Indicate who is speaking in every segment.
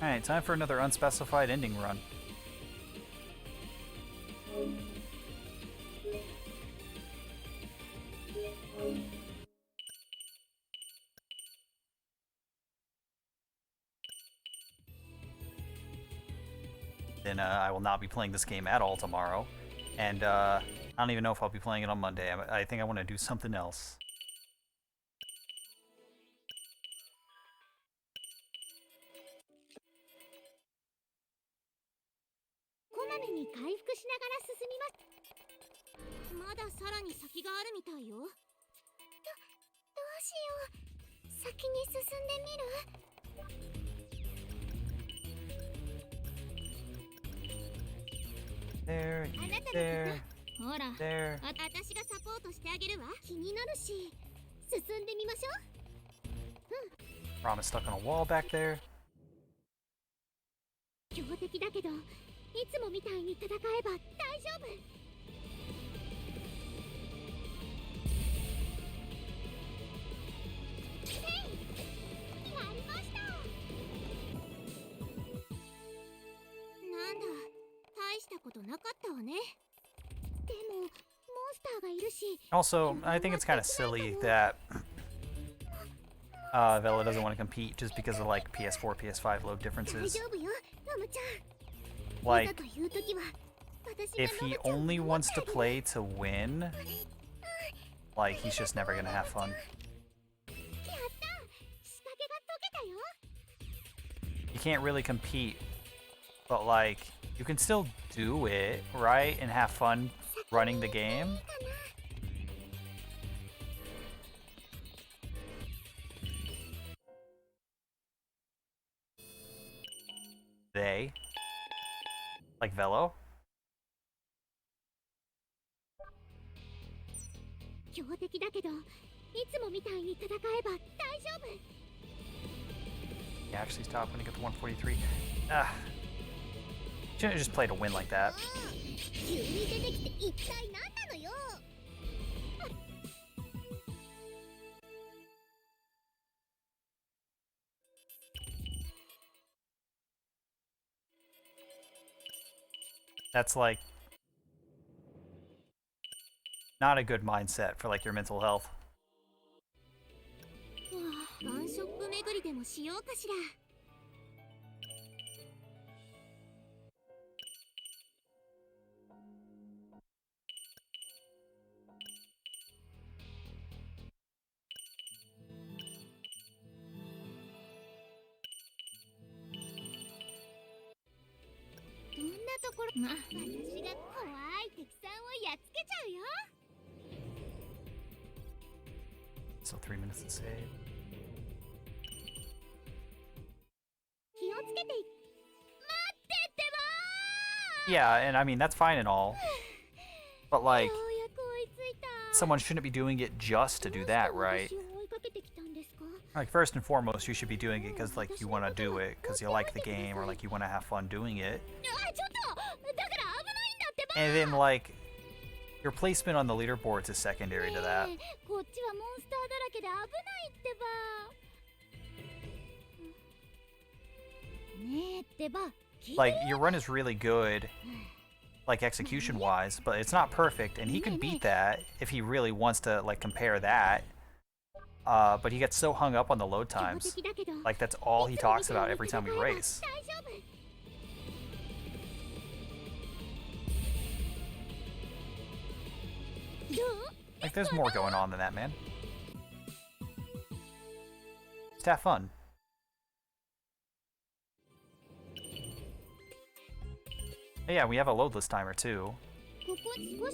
Speaker 1: Alright, time for another unspecified ending run. Then I will not be playing this game at all tomorrow. And I don't even know if I'll be playing it on Monday. I think I want to do something else. There, there, there. Ram is stuck on a wall back there. Also, I think it's kind of silly that Vela doesn't want to compete just because of like PS4, PS5 load differences. Like, if he only wants to play to win, like, he's just never gonna have fun. You can't really compete, but like, you can still do it, right? And have fun running the game. They. Like Velo. He actually stopped when he got to 143. Shouldn't have just played a win like that. That's like not a good mindset for like your mental health. So 3 minutes to save. Yeah, and I mean, that's fine and all. But like, someone shouldn't be doing it just to do that, right? Like, first and foremost, you should be doing it because like you want to do it, because you like the game, or like you want to have fun doing it. And then like, your placement on the leaderboards is secondary to that. Like, your run is really good, like execution-wise, but it's not perfect, and he could beat that if he really wants to like compare that. But he gets so hung up on the load times. Like, that's all he talks about every time we race. Like, there's more going on than that, man. Just have fun. Yeah, we have a loadless timer too.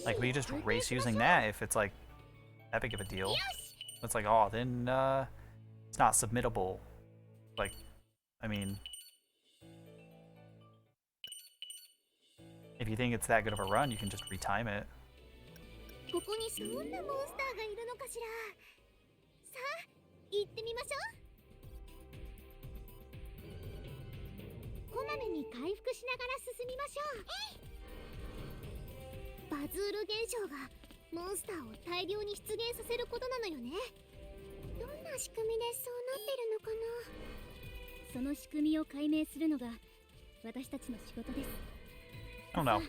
Speaker 1: Like, we just race using that if it's like that big of a deal. It's like, oh, then it's not submittable. Like, I mean, if you think it's that good of a run, you can just retime it. don't know.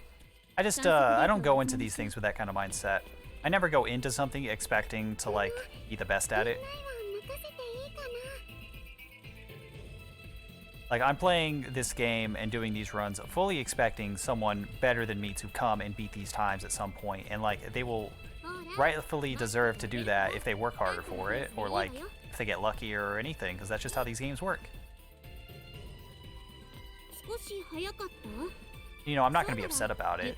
Speaker 1: I don't go into these things with that kind of mindset. I never go into something expecting to, like, be the best at it. Like, I'm playing this game and doing these runs fully expecting someone better than me to come and beat these times at some point, and, like, they will rightfully deserve to do that if they work harder for it, or, like, if they get lucky or anything, because that's just how these games work. You know, I'm not going to be upset about it.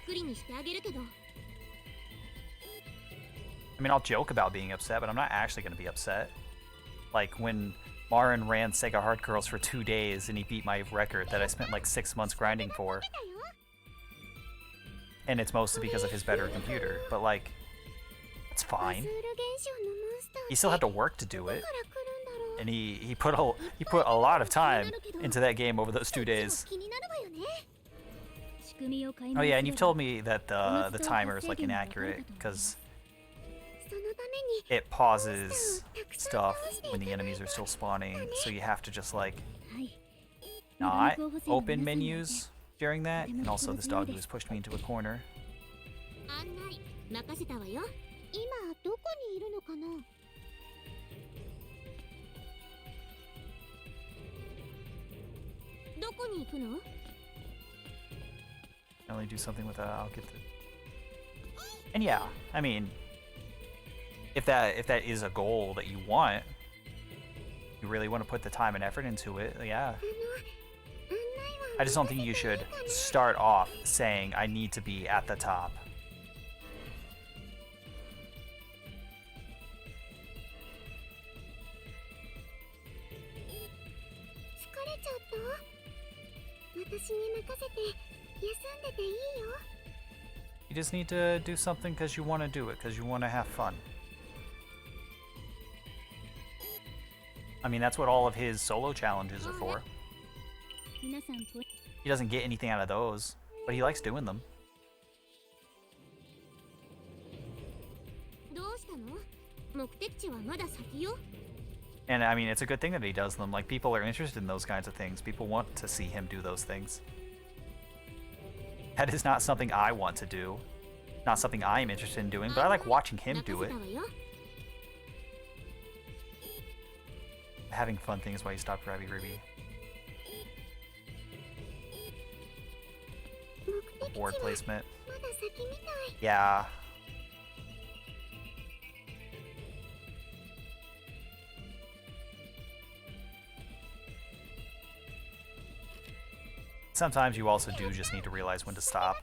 Speaker 1: I mean, I'll joke about being upset, but I'm not actually going to be upset. Like, when Marin ran Sega Hard Girls for 2 days and he beat my record that I spent like 6 months grinding for. And it's mostly because of his better computer, but like, it's fine. He still had to work to do it. And he put a lot of time into that game over those 2 days. Oh yeah, and you've told me that the timer is like inaccurate because it pauses stuff when the enemies are still spawning, so you have to just like not open menus during that. And also this dog has pushed me into a corner. I only do something with that, I'll get the... And yeah, I mean, if that is a goal that you want, you really want to put the time and effort into it, yeah. I just don't think you should start off saying, I need to be at the top. You just need to do something because you want to do it, because you want to have fun. I mean, that's what all of his solo challenges are for. He doesn't get anything out of those, but he likes doing them. And I mean, it's a good thing that he does them. Like, people are interested in those kinds of things. People want to see him do those things. That is not something I want to do. Not something I am interested in doing, but I like watching him do it. Having fun thing is why you stopped Rabby Ribby. Board placement. Yeah. Sometimes you also do just need to realize when to stop.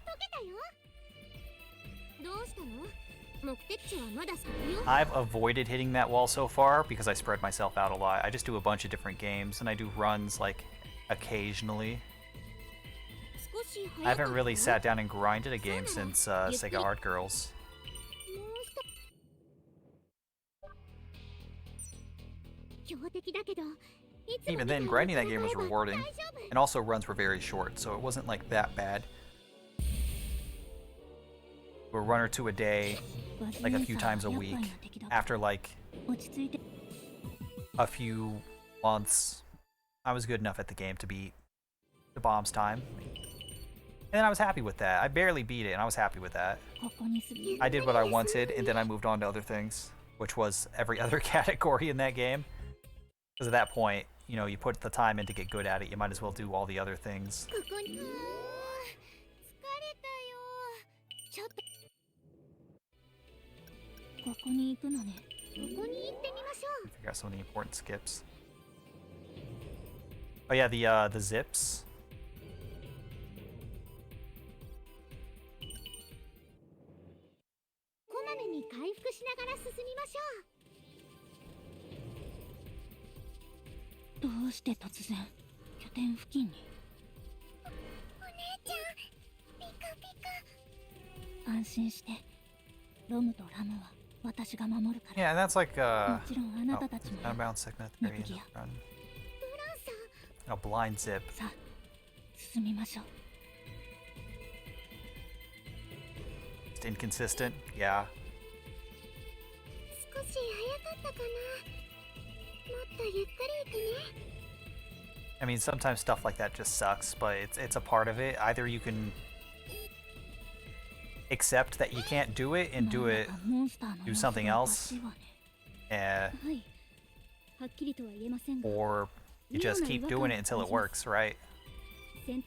Speaker 1: I've avoided hitting that wall so far because I spread myself out a lot. I just do a bunch of different games and I do runs like occasionally. I haven't really sat down and grinded a game since Sega Hard Girls. Even then, grinding that game was rewarding, and also runs were very short, so it wasn't like that bad. A run or two a day, like a few times a week. After like a few months, I was good enough at the game to beat the bomb's time. And I was happy with that. I barely beat it, and I was happy with that. I did what I wanted, and then I moved on to other things, which was every other category in that game. Because at that point, you know, you put the time in to get good at it, you might as well do all the other things. Figure out some of the important skips. Oh yeah, the zips. Yeah, and that's like outbound segment at the very end of the run. A blind zip. Just inconsistent, yeah. I mean, sometimes stuff like that just sucks, but it's a part of it. Either you can accept that you can't do it and do something else, or you just keep doing it until it works, right? And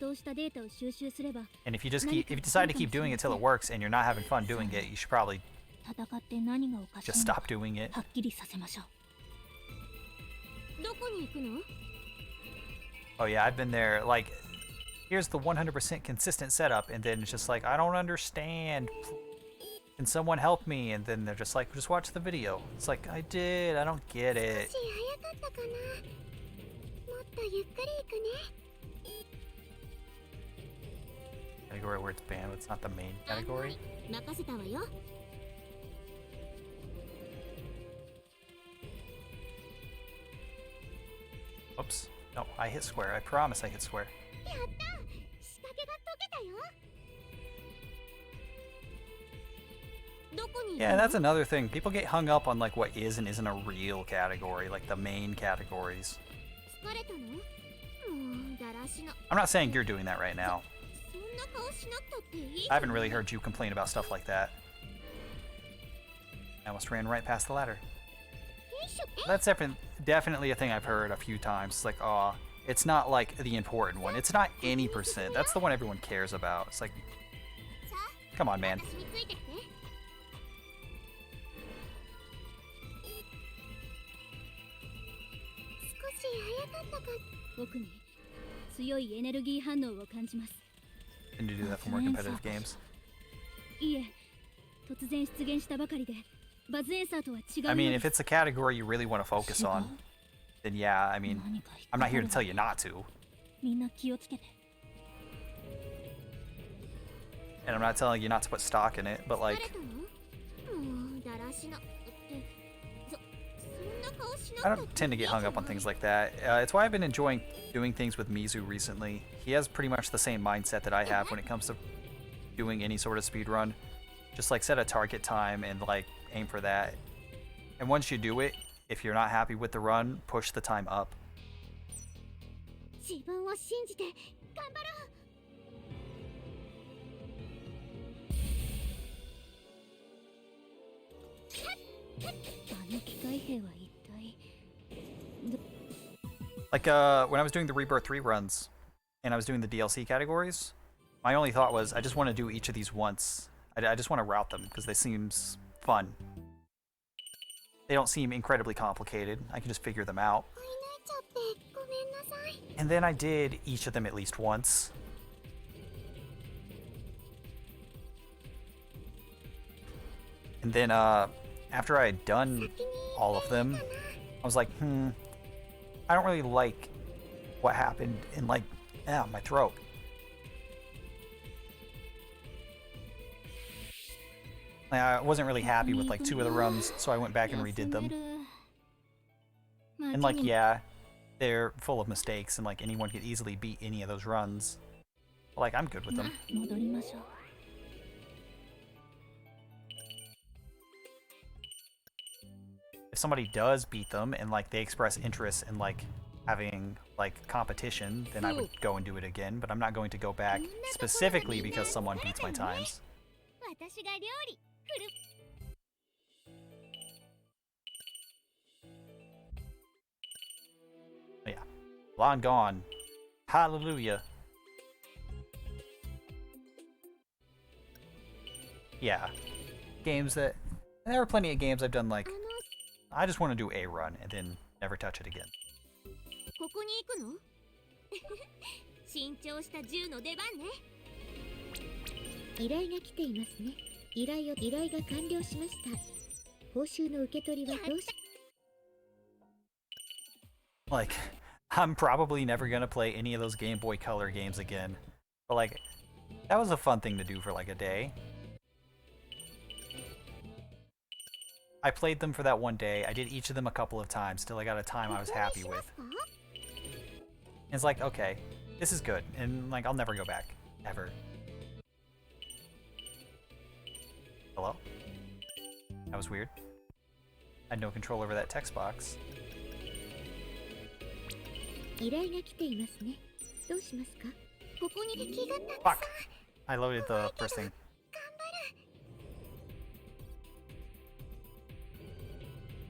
Speaker 1: if you decide to keep doing it till it works and you're not having fun doing it, you should probably just stop doing it. Oh yeah, I've been there. Like, here's the 100% consistent setup, and then it's just like, I don't understand. Can someone help me? And then they're just like, just watch the video. It's like, I don't get it. Category where it's banned, but it's not the main category. Oops. No, I hit square. I promise I hit square. Yeah, that's another thing. People get hung up on like what is and isn't a real category, like the main categories. I'm not saying you're doing that right now. I haven't really heard you complain about stuff like that. I almost ran right past the ladder. That's definitely a thing I've heard a few times. It's like, oh, it's not like the important one. It's not any percent. That's the one everyone cares about. It's like, come on, man. And to do that for more competitive games. I mean, if it's a category you really want to focus on, then yeah, I mean, I'm not here to tell you not to. And I'm not telling you not to put stock in it, but like, I don't tend to get hung up on things like that. It's why I've been enjoying doing things with Mizu recently. He has pretty much the same mindset that I have when it comes to doing any sort of speedrun. Just like set a target time and like aim for that. And once you do it, if you're not happy with the run, push the time up. Like when I was doing the Rebirth 3 runs and I was doing the DLC categories, my only thought was I just want to do each of these once. I just want to route them because they seem fun. They don't seem incredibly complicated. I can just figure them out. And then I did each of them at least once. And then after I had done all of them, I was like, I don't really like what happened in like, my throat. I wasn't really happy with like 2 of the runs, so I went back and redid them. And like, yeah, they're full of mistakes and like anyone could easily beat any of those runs. But like, I'm good with them. If somebody does beat them and like they express interest in like having like competition, then I would go and do it again, but I'm not going to go back specifically because someone beats my times. But yeah, long gone. Hallelujah. Yeah, games that there are plenty of games I've done like I just want to do a run and then never touch it again. Like, I'm probably never gonna play any of those Game Boy Color games again. But like, that was a fun thing to do for like a day. I played them for that one day. I did each of them a couple of times till I got a time I was happy with. And it's like, okay, this is good. And like, I'll never go back. Ever. Hello? That was weird. I had no control over that text box. Fuck! I loaded the first thing.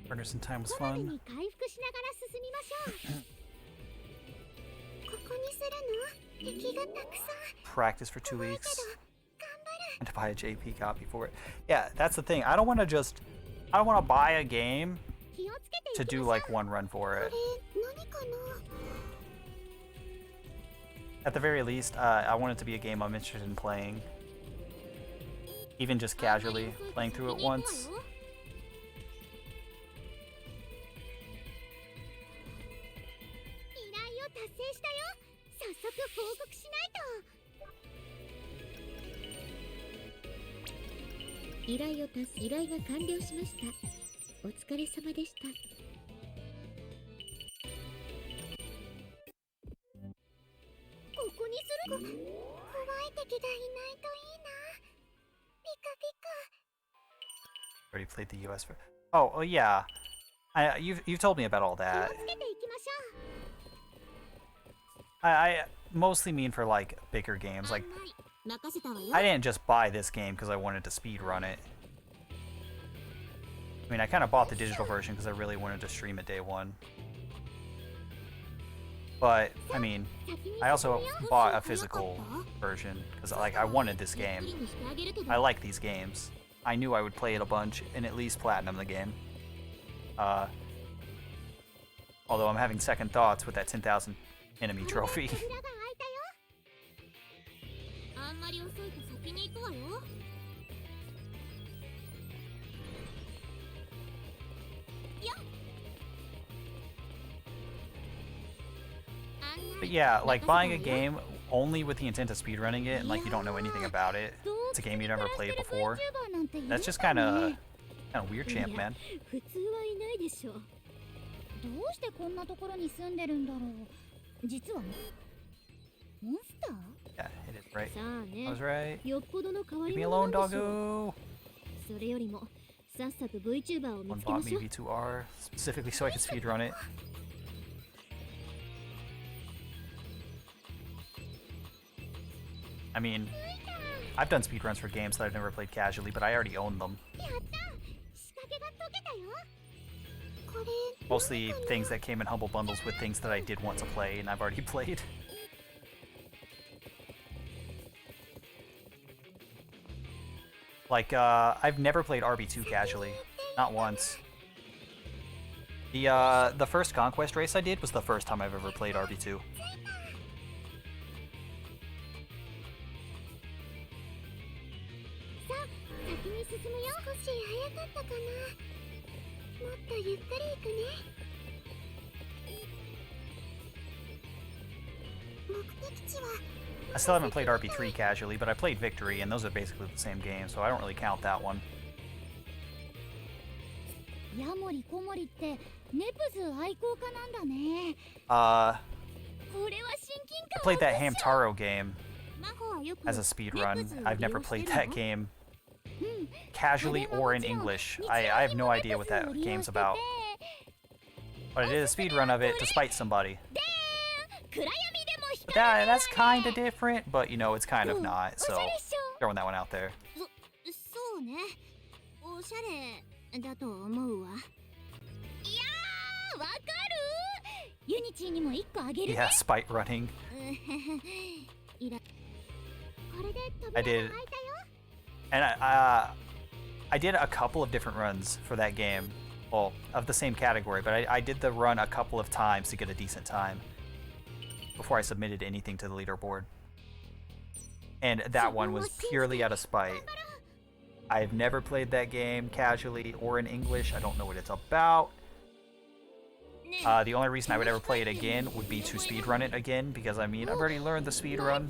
Speaker 1: Partners in time was fun. Practice for 2 weeks. And to buy a JP copy for it. Yeah, that's the thing. I don't want to buy a game to do like one run for it. At the very least, I want it to be a game I'm interested in playing. Even just casually playing through it once. Already played the US. Oh yeah. You've told me about all that. I mostly mean for like bigger games. Like, I didn't just buy this game because I wanted to speedrun it. I mean, I kind of bought the digital version because I really wanted to stream it day one. But, I mean, I also bought a physical version because like I wanted this game. I like these games. I knew I would play it a bunch and at least platinum the game. Although I'm having second thoughts with that 10,000 enemy trophy. But yeah, like buying a game only with the intent of speedrunning it and like you don't know anything about it. It's a game you never played before. That's just kind of weird, champ, man. Yeah, it is right. I was right. Leave me alone, doggo. One bought me V2R specifically so I could speedrun it. I mean, I've done speedruns for games that I've never played casually, but I already own them. Mostly things that came in humble bundles with things that I did want to play and I've already played. Like, I've never played RB2 casually. Not once. The first Conquest race I did was the first time I've ever played RB2. I still haven't played RB3 casually, but I played Victory, and those are basically the same game, so I don't really count that one. I played that Hamtaro game as a speedrun. I've never played that game casually or in English. I have no idea what that game's about. But I did a speedrun of it to spite somebody. But that's kind of different, but you know, it's kind of not, so throwing that one out there. Yeah, spite running. I did, and I did a couple of different runs for that game, well, of the same category, but I did the run a couple of times to get a decent time before I submitted anything to the leaderboard. And that one was purely out of spite. I've never played that game casually or in English. I don't know what it's about. The only reason I would ever play it again would be to speedrun it again, because I mean, I've already learned the speedrun.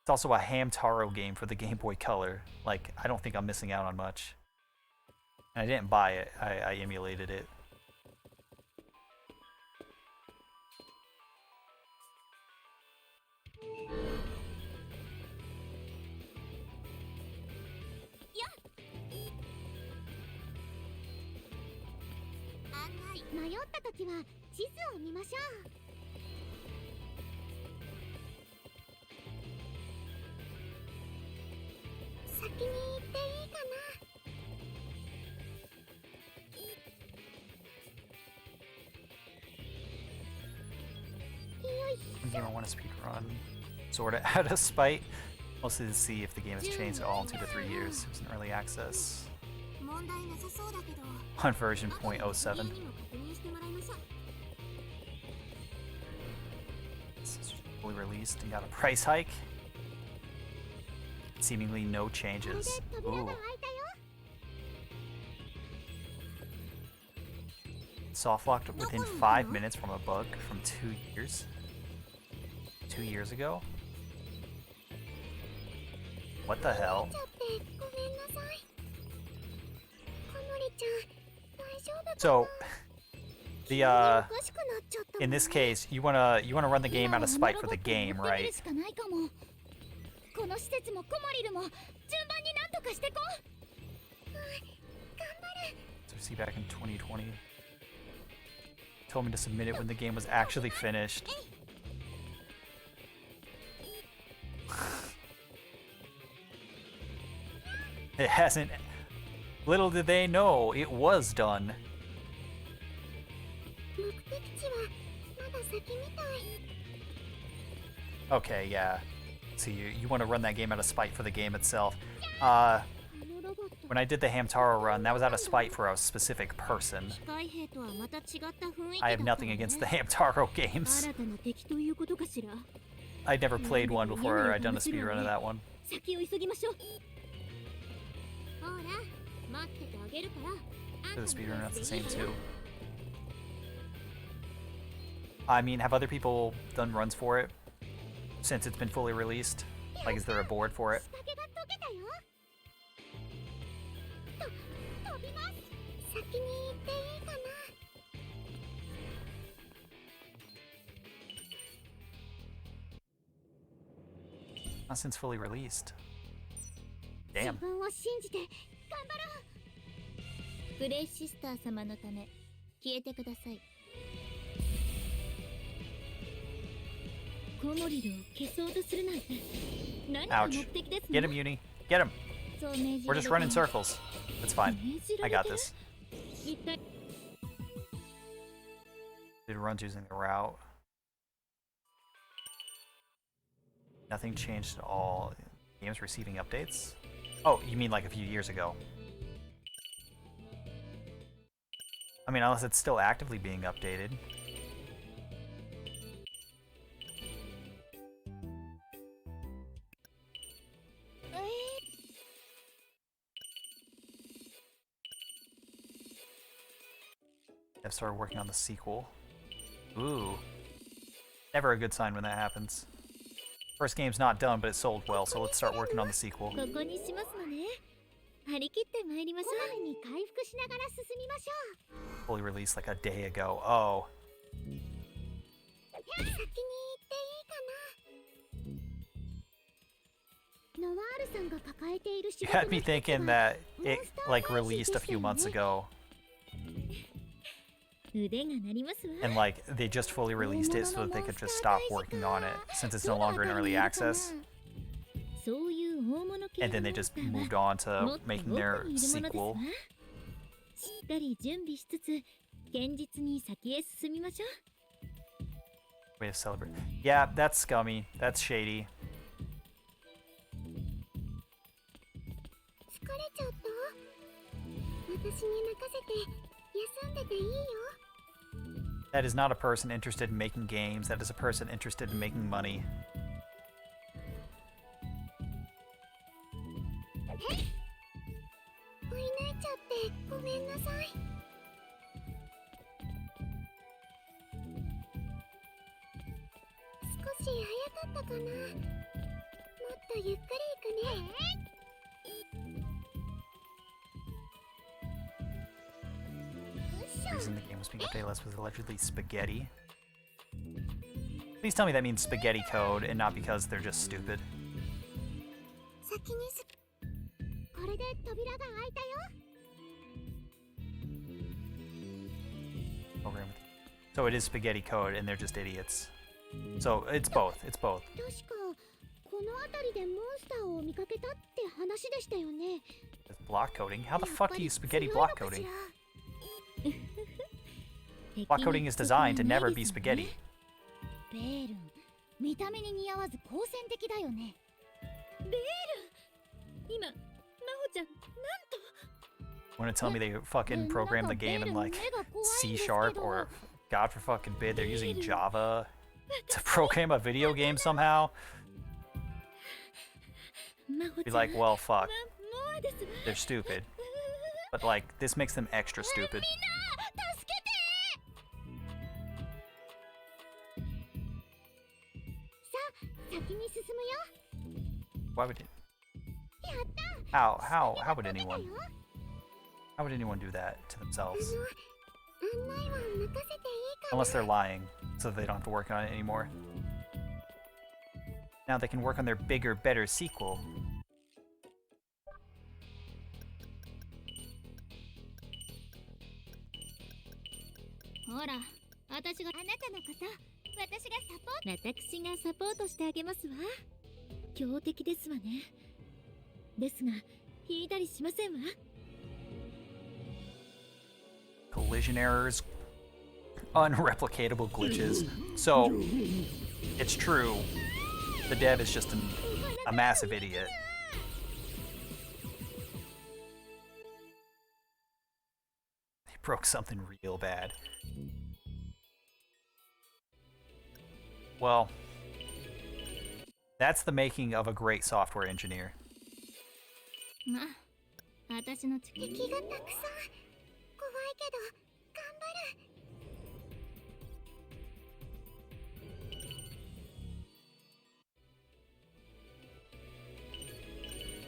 Speaker 1: It's also a Hamtaro game for the Game Boy Color. Like, I don't think I'm missing out on much. And I didn't buy it, I emulated it. Game I want to speedrun. Sort of out of spite. Mostly to see if the game has changed at all in 2 to 3 years. It was in early access. On version 0.07. This is fully released and got a price hike. Seemingly no changes. Ooh. Soft locked within 5 minutes from a bug from 2 years. 2 years ago? What the hell? So, in this case, you wanna run the game out of spite for the game, right? So see back in 2020. Told me to submit it when the game was actually finished. It hasn't. Little did they know, it was done. Okay, yeah. So you want to run that game out of spite for the game itself. When I did the Hamtaro run, that was out of spite for a specific person. I have nothing against the Hamtaro games. I'd never played one before I'd done a speedrun of that one. For the speedrun, that's the same too. I mean, have other people done runs for it since it's been fully released? Like, is there a board for it? Not since fully released. Damn. Ouch. Get him, Uni. Get him. We're just running circles. That's fine. I got this. Did runs using the route. Nothing changed at all. Game's receiving updates? Oh, you mean like a few years ago. I mean, unless it's still actively being updated. I've started working on the sequel. Ooh. Never a good sign when that happens. First game's not done, but it sold well, so let's start working on the sequel. Fully released like a day ago. Oh. You had me thinking that it, like, released a few months ago. And, like, they just fully released it so that they could just stop working on it, since it's no longer in early access. And then they just moved on to making their sequel. Way to celebrate. Yeah, that's scummy. That's shady. That is not a person interested in making games. That is a person interested in making money. The reason the game was being updated less was allegedly spaghetti. Please tell me that means spaghetti code and not because they're just stupid. program. So it is spaghetti code, and they're just idiots. So it's both. It's both. Block coding? How the fuck do you spaghetti block coding? Block coding is designed to never be spaghetti. Want to tell me they fucking program the game in like C# or God for fucking bid they're using Java to program a video game somehow? Be like, well, fuck. They're stupid. But like, this makes them extra stupid. Why would it? How would anyone? How would anyone do that to themselves? Unless they're lying, so they don't have to work on it anymore. Now they can work on their bigger, better sequel. Collision errors, unreplicatable glitches. So, it's true, the dev is just a massive idiot. They broke something real bad. Well, that's the making of a great software engineer.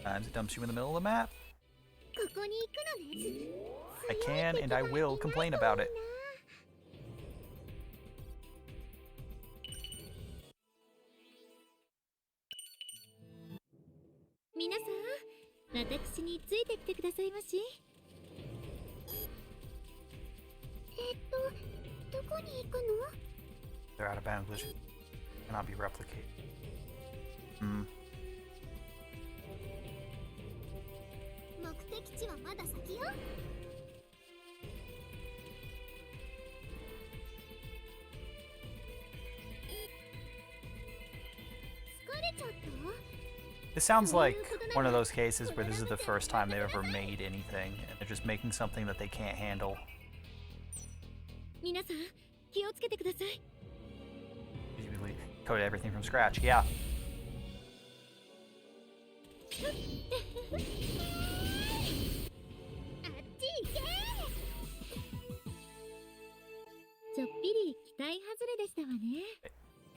Speaker 1: Sometimes it dumps you in the middle of the map. I can and I will complain about it. They're out of bounds glitches. Cannot be replicated. This sounds like one of those cases where this is the first time they've ever made anything, and they're just making something that they can't handle. You code everything from scratch, yeah.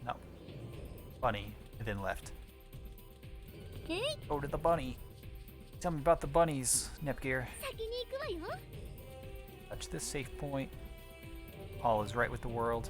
Speaker 1: No. Bunny, and then left. Go to the bunny. Tell me about the bunnies, Nepgear. Touch this safe point. All is right with the world.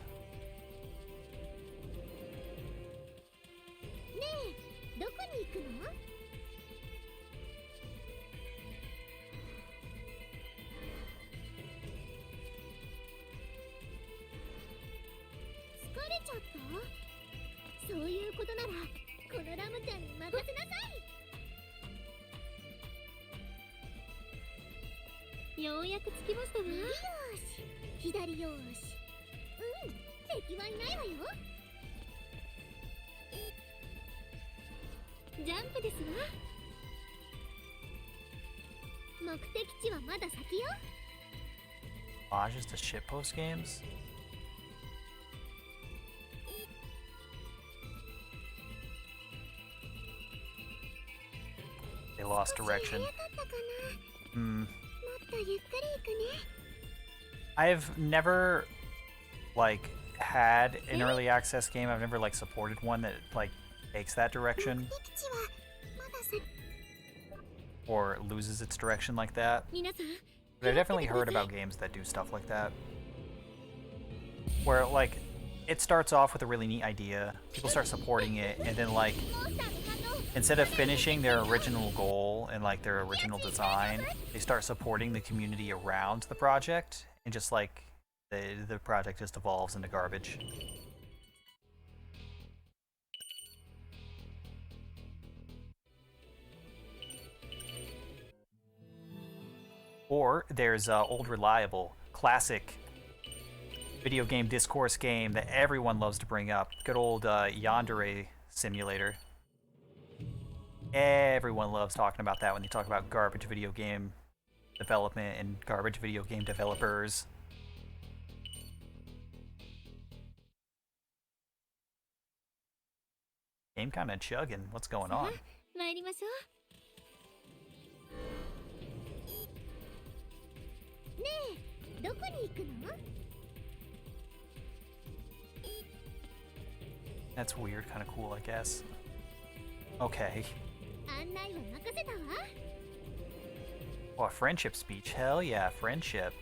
Speaker 1: Homages to shitpost games? They lost direction. I've never, like, had an early access game. I've never, like, supported one that, like, takes that direction. Or loses its direction like that. But I've definitely heard about games that do stuff like that. Where, like, it starts off with a really neat idea, people start supporting it, and then, like, instead of finishing their original goal and, like, their original design, they start supporting the community around the project and just, like, the project just evolves into garbage. Or there's Old Reliable, classic video game discourse game that everyone loves to bring up. Good old Yandere Simulator. Everyone loves talking about that when they talk about garbage video game development and garbage video game developers. Game kind of chugging. What's going on? That's weird, kind of cool, I guess. Okay. Oh, a friendship speech. Hell yeah, friendship.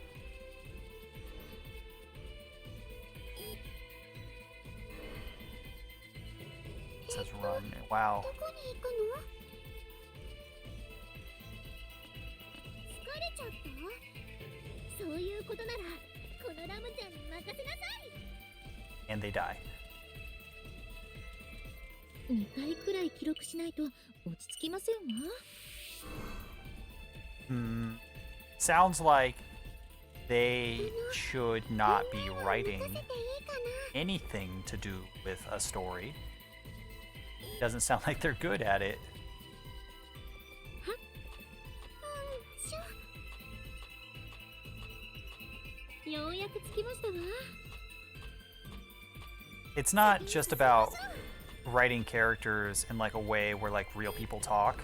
Speaker 1: It says run. Wow. And they die. Sounds like they should not be writing anything to do with a story. Doesn't sound like they're good at it. It's not just about writing characters in like a way where like real people talk.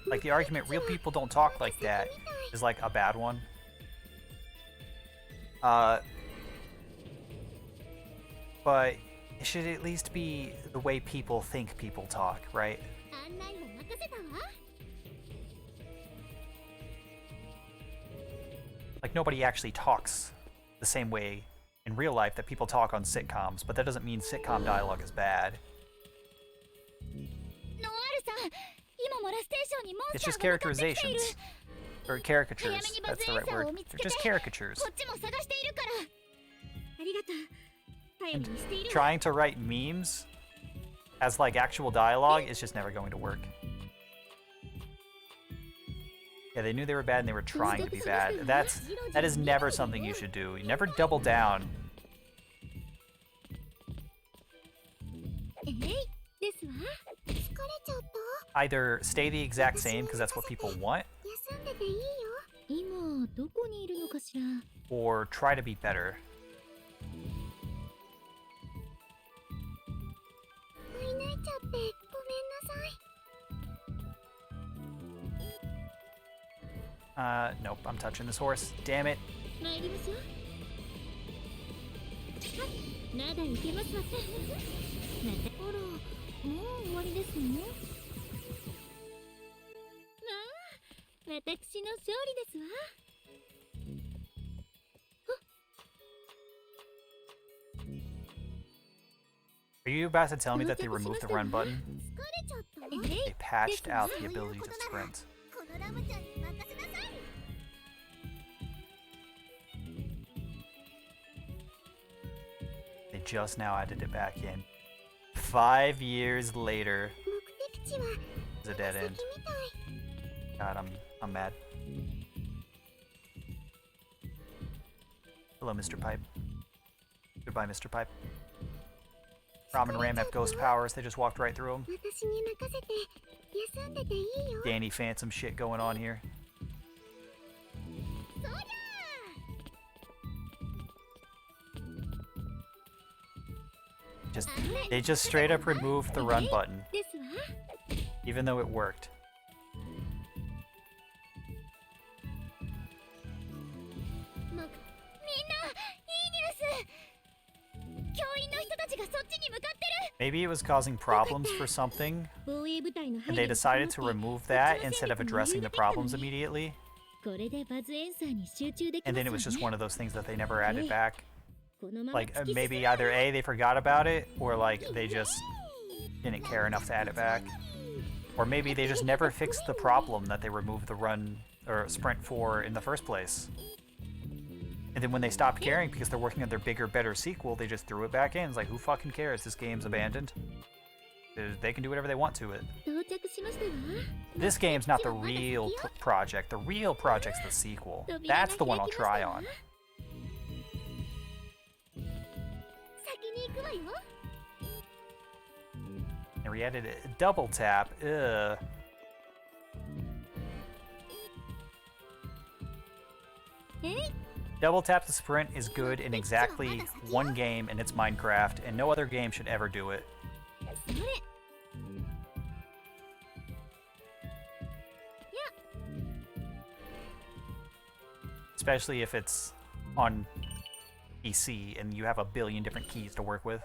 Speaker 1: Like the argument real people don't talk like that is like a bad one. But it should at least be the way people think people talk, right? Like nobody actually talks the same way in real life that people talk on sitcoms, but that doesn't mean sitcom dialogue is bad. It's just characterizations. Or caricatures, that's the right word. They're just caricatures. And trying to write memes as like actual dialogue is just never going to work. Yeah, they knew they were bad and they were trying to be bad. That is never something you should do. You never double down. Either stay the exact same because that's what people want, or try to be better. Nope, I'm touching this horse. Damn it. Are you about to tell me that they removed the run button? They patched out the ability to sprint. They just now added it back in. 5 years later. It's a dead end. God, I'm mad. Hello, Mr. Pipe. Goodbye, Mr. Pipe. Ram and Ram have ghost powers. They just walked right through them. Danny Phantom shit going on here. They just straight up removed the run button, even though it worked. Maybe it was causing problems for something, and they decided to remove that instead of addressing the problems immediately. And then it was just one of those things that they never added back. Like, maybe either A, they forgot about it, or like, they just didn't care enough to add it back. Or maybe they just never fixed the problem that they removed the run or sprint for in the first place. And then when they stopped caring because they're working on their bigger, better sequel, they just threw it back in. It's like, who fucking cares? This game's abandoned. They can do whatever they want to it. This game's not the real project. The real project's the sequel. That's the one I'll try on. And we added a double tap. Ugh. Double tap to sprint is good in exactly one game, and it's Minecraft, and no other game should ever do it. Especially if it's on PC and you have a billion different keys to work with.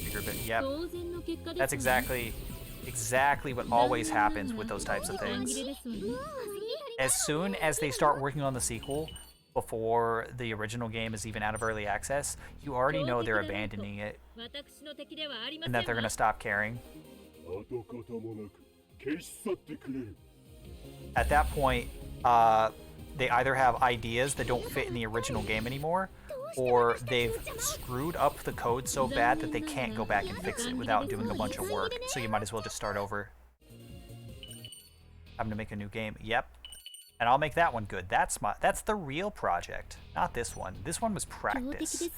Speaker 1: Bigger bit, yep. That's exactly what always happens with those types of things. As soon as they start working on the sequel, before the original game is even out of early access, you already know they're abandoning it and that they're going to stop caring. At that point, they either have ideas that don't fit in the original game anymore, or they've screwed up the code so bad that they can't go back and fix it without doing a bunch of work, so you might as well just start over. I'm gonna make a new game. Yep. And I'll make that one good. That's the real project, not this one. This one was practice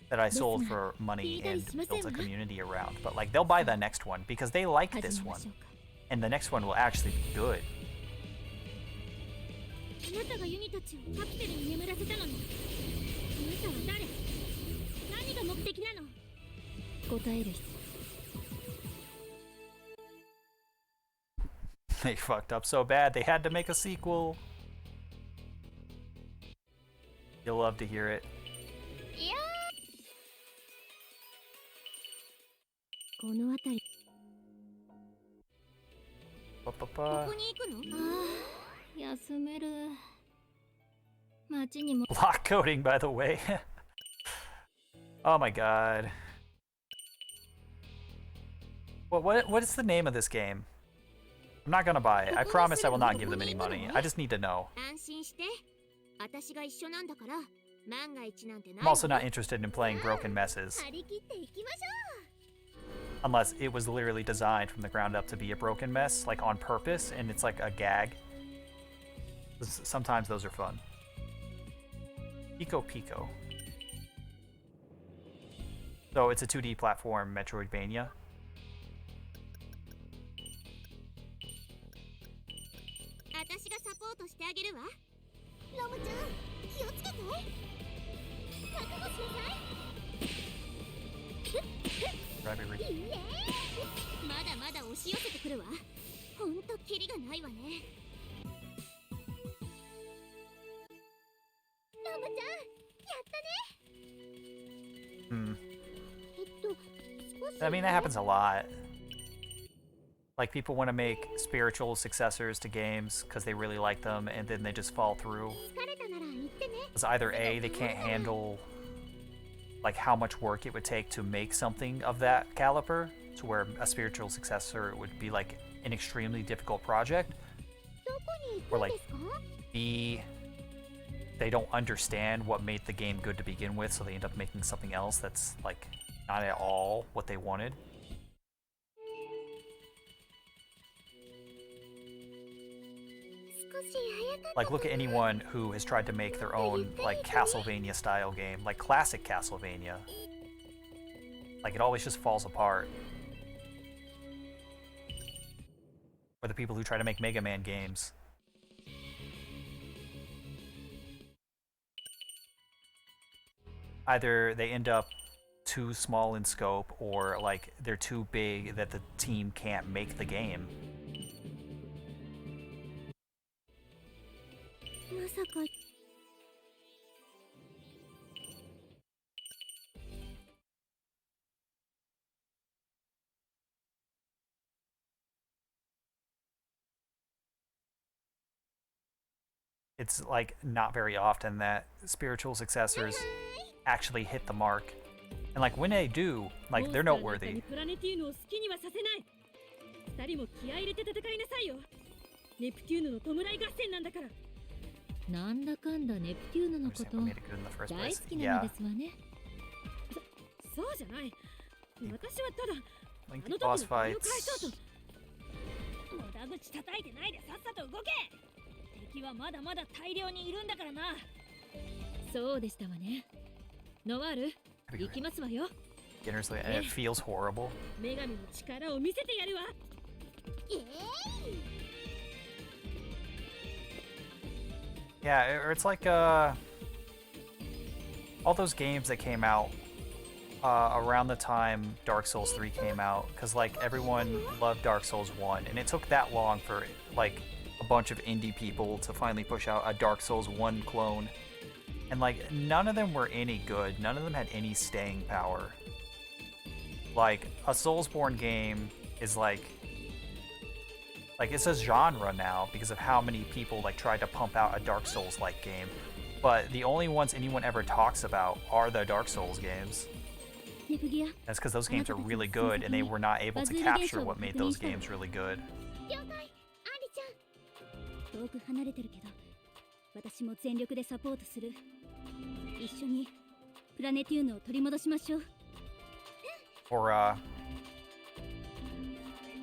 Speaker 1: that I sold for money and built a community around. But like, they'll buy the next one because they like this one, and the next one will actually be good. They fucked up so bad they had to make a sequel. You'll love to hear it. Block coding, by the way. Oh my god. What is the name of this game? I'm not gonna buy it. I promise I will not give them any money. I just need to know. I'm also not interested in playing Broken Messes. Unless it was literally designed from the ground up to be a broken mess, like on purpose, and it's like a gag. Sometimes those are fun. Pico Pico. So it's a 2D platform Metroidvania. I mean, that happens a lot. Like, people want to make spiritual successors to games because they really like them, and then they just fall through. Because either A, they can't handle like how much work it would take to make something of that caliber, to where a spiritual successor would be like an extremely difficult project, or like B, they don't understand what made the game good to begin with, so they end up making something else that's like not at all what they wanted. Like, look at anyone who has tried to make their own, like, Castlevania-style game, like classic Castlevania. Like, it always just falls apart. Or the people who try to make Mega Man games. Either they end up too small in scope, or, like, they're too big that the team can't make the game. It's like not very often that spiritual successors actually hit the mark. And like when they do, like they're noteworthy. Yeah. Lengthy boss fights. Beginner's and it feels horrible. Yeah, or it's like all those games that came out around the time Dark Souls 3 came out, because like everyone loved Dark Souls 1, and it took that long for like a bunch of indie people to finally push out a Dark Souls 1 clone. And like none of them were any good, none of them had any staying power. Like a Soulsborne game is like it's a genre now because of how many people like tried to pump out a Dark Souls like game. But the only ones anyone ever talks about are the Dark Souls games. That's because those games are really good and they were not able to capture what made those games really good. Or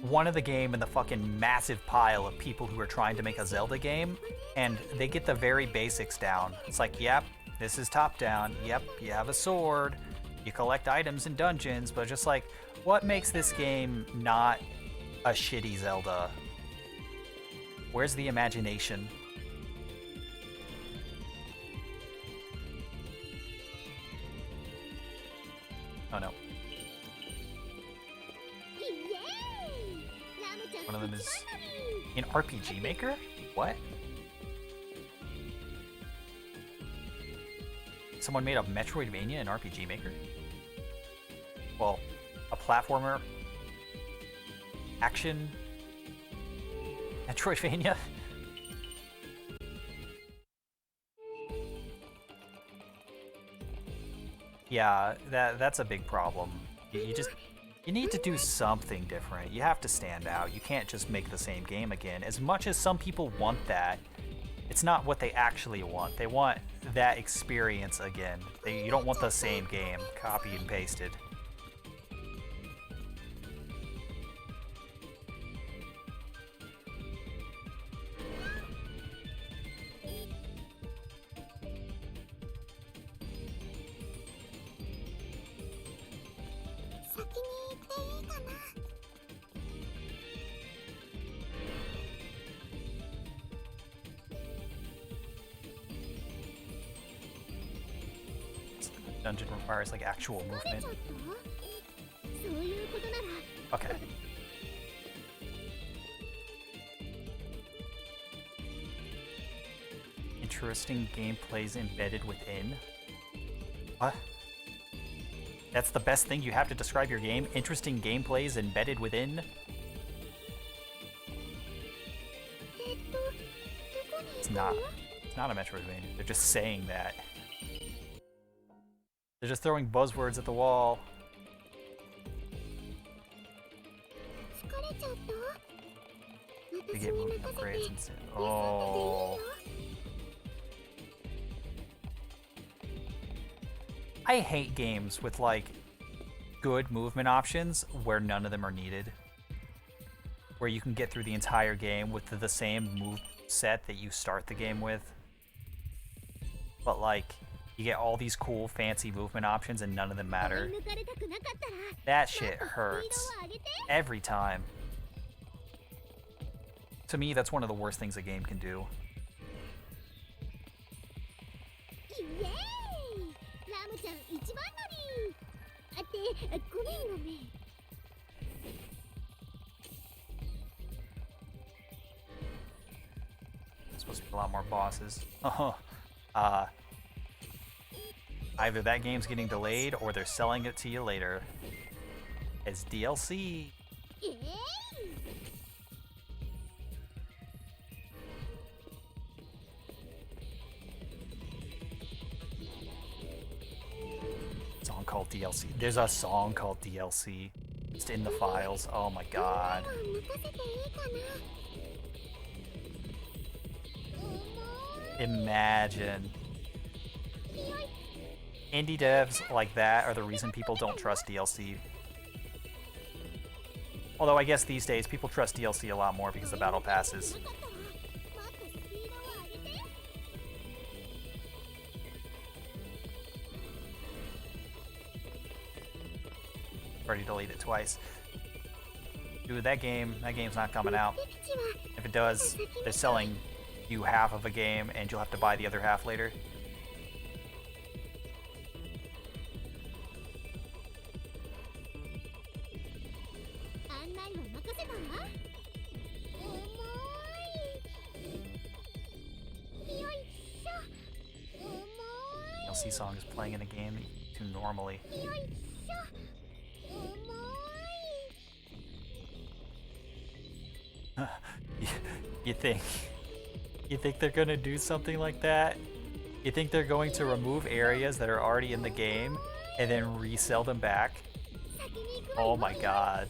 Speaker 1: one of the game in the fucking massive pile of people who are trying to make a Zelda game, and they get the very basics down. It's like, yep, this is top down, yep, you have a sword, you collect items in dungeons, but just like, what makes this game not a shitty Zelda? Where's the imagination? Oh no. One of them is in RPG Maker? What? Someone made a Metroidvania in RPG Maker? Well, a platformer? Action? Metroidvania? Yeah, that's a big problem. You need to do something different. You have to stand out. You can't just make the same game again. As much as some people want that, it's not what they actually want. They want that experience again. You don't want the same game, copied and pasted. Dungeon requires like actual movement. Okay. Interesting gameplays embedded within. What? That's the best thing you have to describe your game? Interesting gameplays embedded within? It's not a Metroidvania. They're just saying that. They're just throwing buzzwords at the wall. They get movement upgrades instead. Oh. I hate games with like good movement options where none of them are needed. Where you can get through the entire game with the same move set that you start the game with. But like, you get all these cool, fancy movement options and none of them matter. That shit hurts. Every time. To me, that's one of the worst things a game can do. Supposed to be a lot more bosses. Either that game's getting delayed or they're selling it to you later as DLC. called DLC. There's a song called DLC. It's in the files. Oh my god. Imagine. Indie devs like that are the reason people don't trust DLC. Although I guess these days people trust DLC a lot more because of battle passes. Already deleted it twice. Dude, that game's not coming out. If it does, they're selling you half of a game and you'll have to buy the other half later. DLC song is playing in a game that you can do normally. You think they're gonna do something like that? You think they're going to remove areas that are already in the game and then resell them back? Oh my god.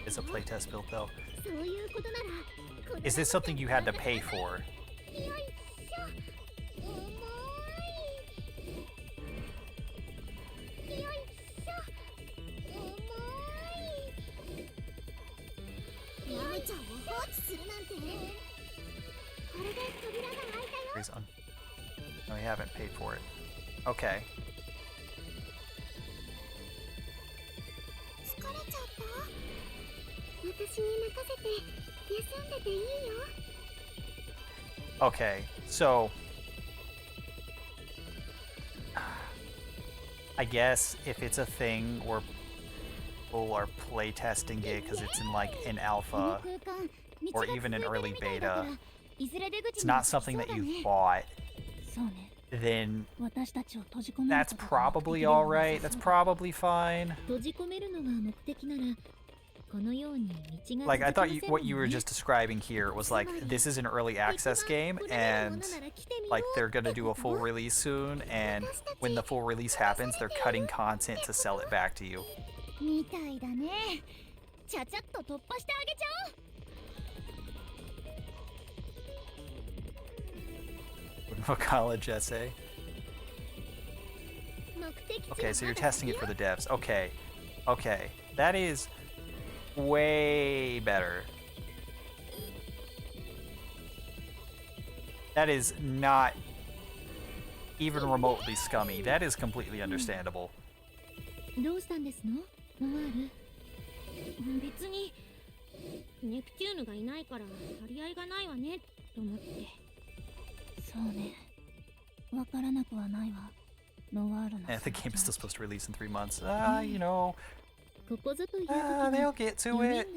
Speaker 1: It's a playtest build though. Is this something you had to pay for? No, we haven't paid for it. Okay. Okay, so I guess if it's a thing where people are playtesting it because it's in like an alpha or even an early beta, it's not something that you bought, then that's probably alright, that's probably fine. Like, I thought what you were just describing here was like, this is an early access game, and like they're gonna do a full release soon, and when the full release happens, they're cutting content to sell it back to you. A college essay. Okay, so you're testing it for the devs. Okay. Okay. That is way better. That is not even remotely scummy. That is completely understandable. The game is still supposed to release in 3 months. You know, they'll get to it.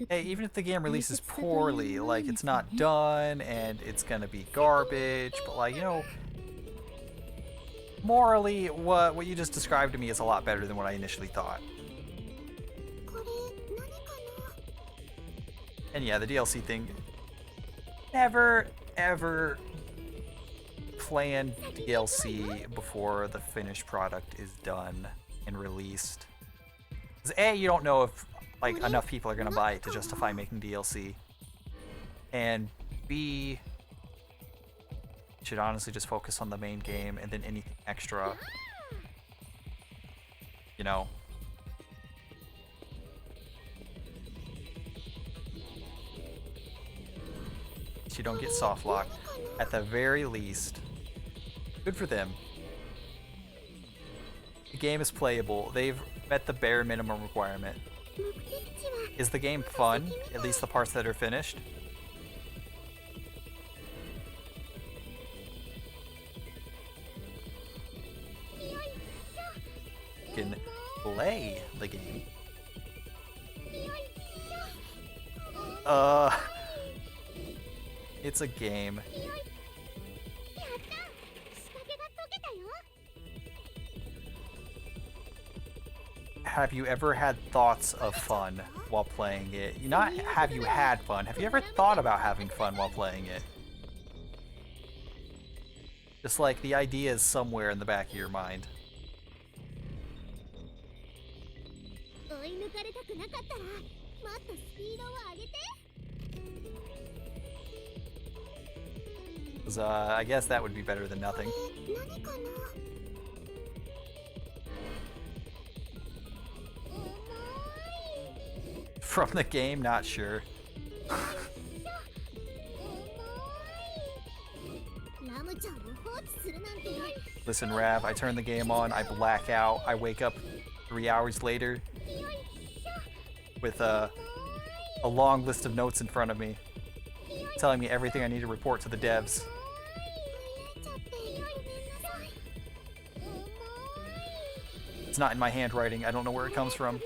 Speaker 1: Hey, even if the game releases poorly, like it's not done and it's gonna be garbage, but like, you know, morally, what you just described to me is a lot better than what I initially thought. And yeah, the DLC thing, never ever plan DLC before the finished product is done and released. Because A, you don't know if like enough people are gonna buy it to justify making DLC, and B, you should honestly just focus on the main game, and then anything extra, you know. You don't get soft lock. At the very least, good for them. The game is playable. They've met the bare minimum requirement. Is the game fun? At least the parts that are finished? You can play the game. It's a game. have you ever had thoughts of fun while playing it? Not have you had fun. Have you ever thought about having fun while playing it? Just like the idea is somewhere in the back of your mind. I guess that would be better than nothing. From the game, not sure. Listen, Rav, I turn the game on, I black out, I wake up 3 hours later with a long list of notes in front of me telling me everything I need to report to the devs. It's not in my handwriting, I don't know where it comes from.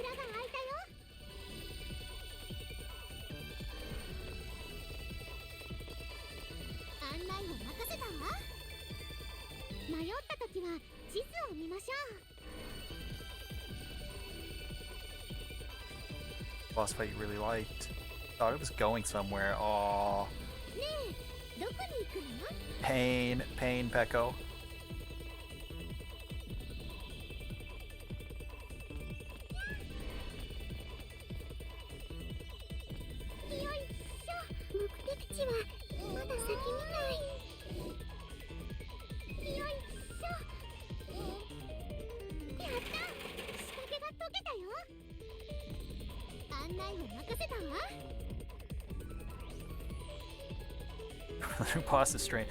Speaker 1: Boss fight you really liked. Thought it was going somewhere. Aww. Pain, Pecco. The boss is strange.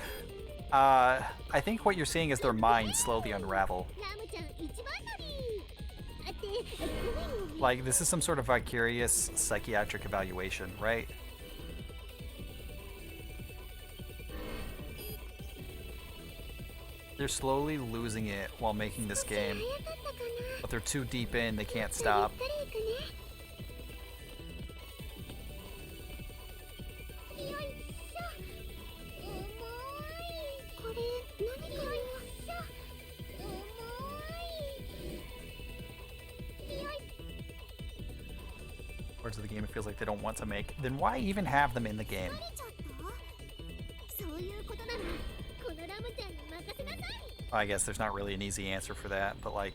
Speaker 1: I think what you're seeing is their minds slowly unravel. Like, this is some sort of vicarious psychiatric evaluation, right? They're slowly losing it while making this game, but they're too deep in, they can't stop. Parts of the game it feels like they don't want to make, then why even have them in the game? I guess there's not really an easy answer for that, but like,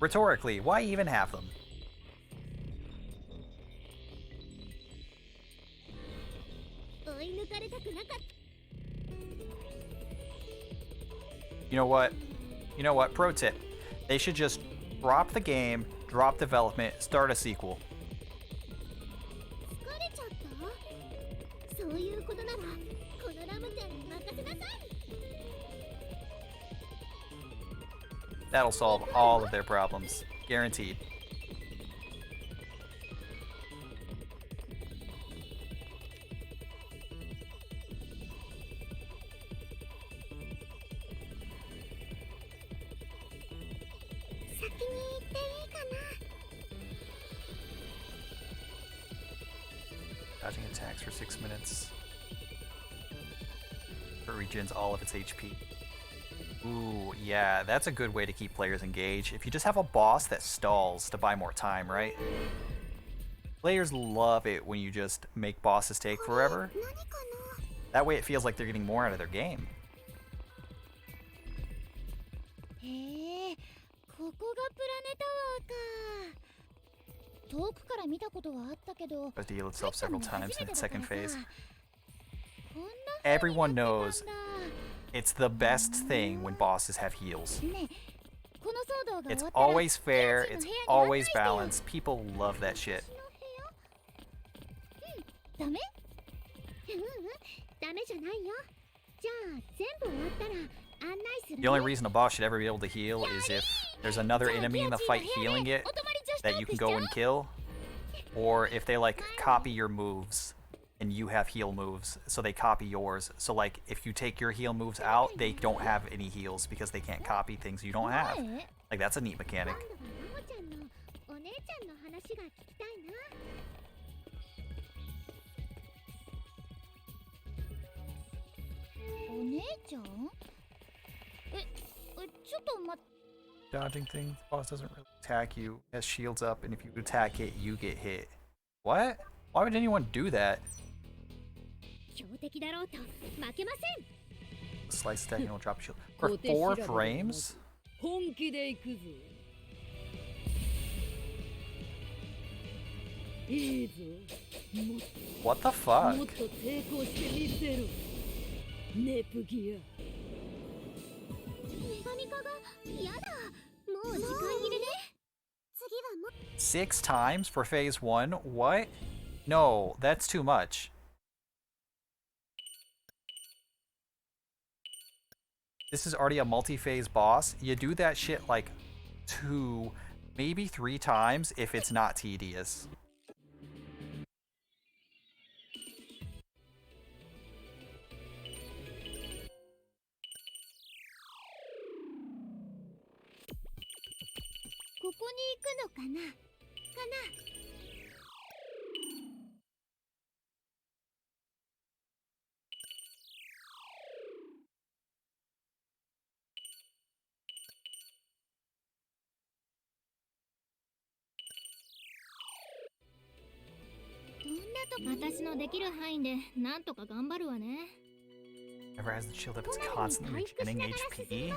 Speaker 1: rhetorically, why even have them? You know what? You know what? Pro tip. They should just drop the game, drop development, start a sequel. That'll solve all of their problems. Guaranteed. Dodging attacks for 6 minutes. It regens all of its HP. Ooh, yeah, that's a good way to keep players engaged. If you just have a boss that stalls to buy more time, right? Players love it when you just make bosses take forever. That way it feels like they're getting more out of their game. Does to heal itself several times in its second phase. Everyone knows it's the best thing when bosses have heals. It's always fair, it's always balanced. People love that shit. The only reason a boss should ever be able to heal is if there's another enemy in the fight healing it that you can go and kill, or if they like copy your moves and you have heal moves, so they copy yours. So like if you take your heal moves out, they don't have any heals because they can't copy things you don't have. Like, that's a neat mechanic. Dodging things. The boss doesn't really attack you. It has shields up, and if you attack it, you get hit. What? Why would anyone do that? Slice attack and will drop a shield. For 4 frames? What the fuck?
Speaker 2: Neptunia
Speaker 1: 6 times for phase 1? What? No, that's too much. This is already a multi-phase boss. You do that shit like 2, maybe 3 times if it's not tedious. Never has the shield up, it's constantly regenerating HP.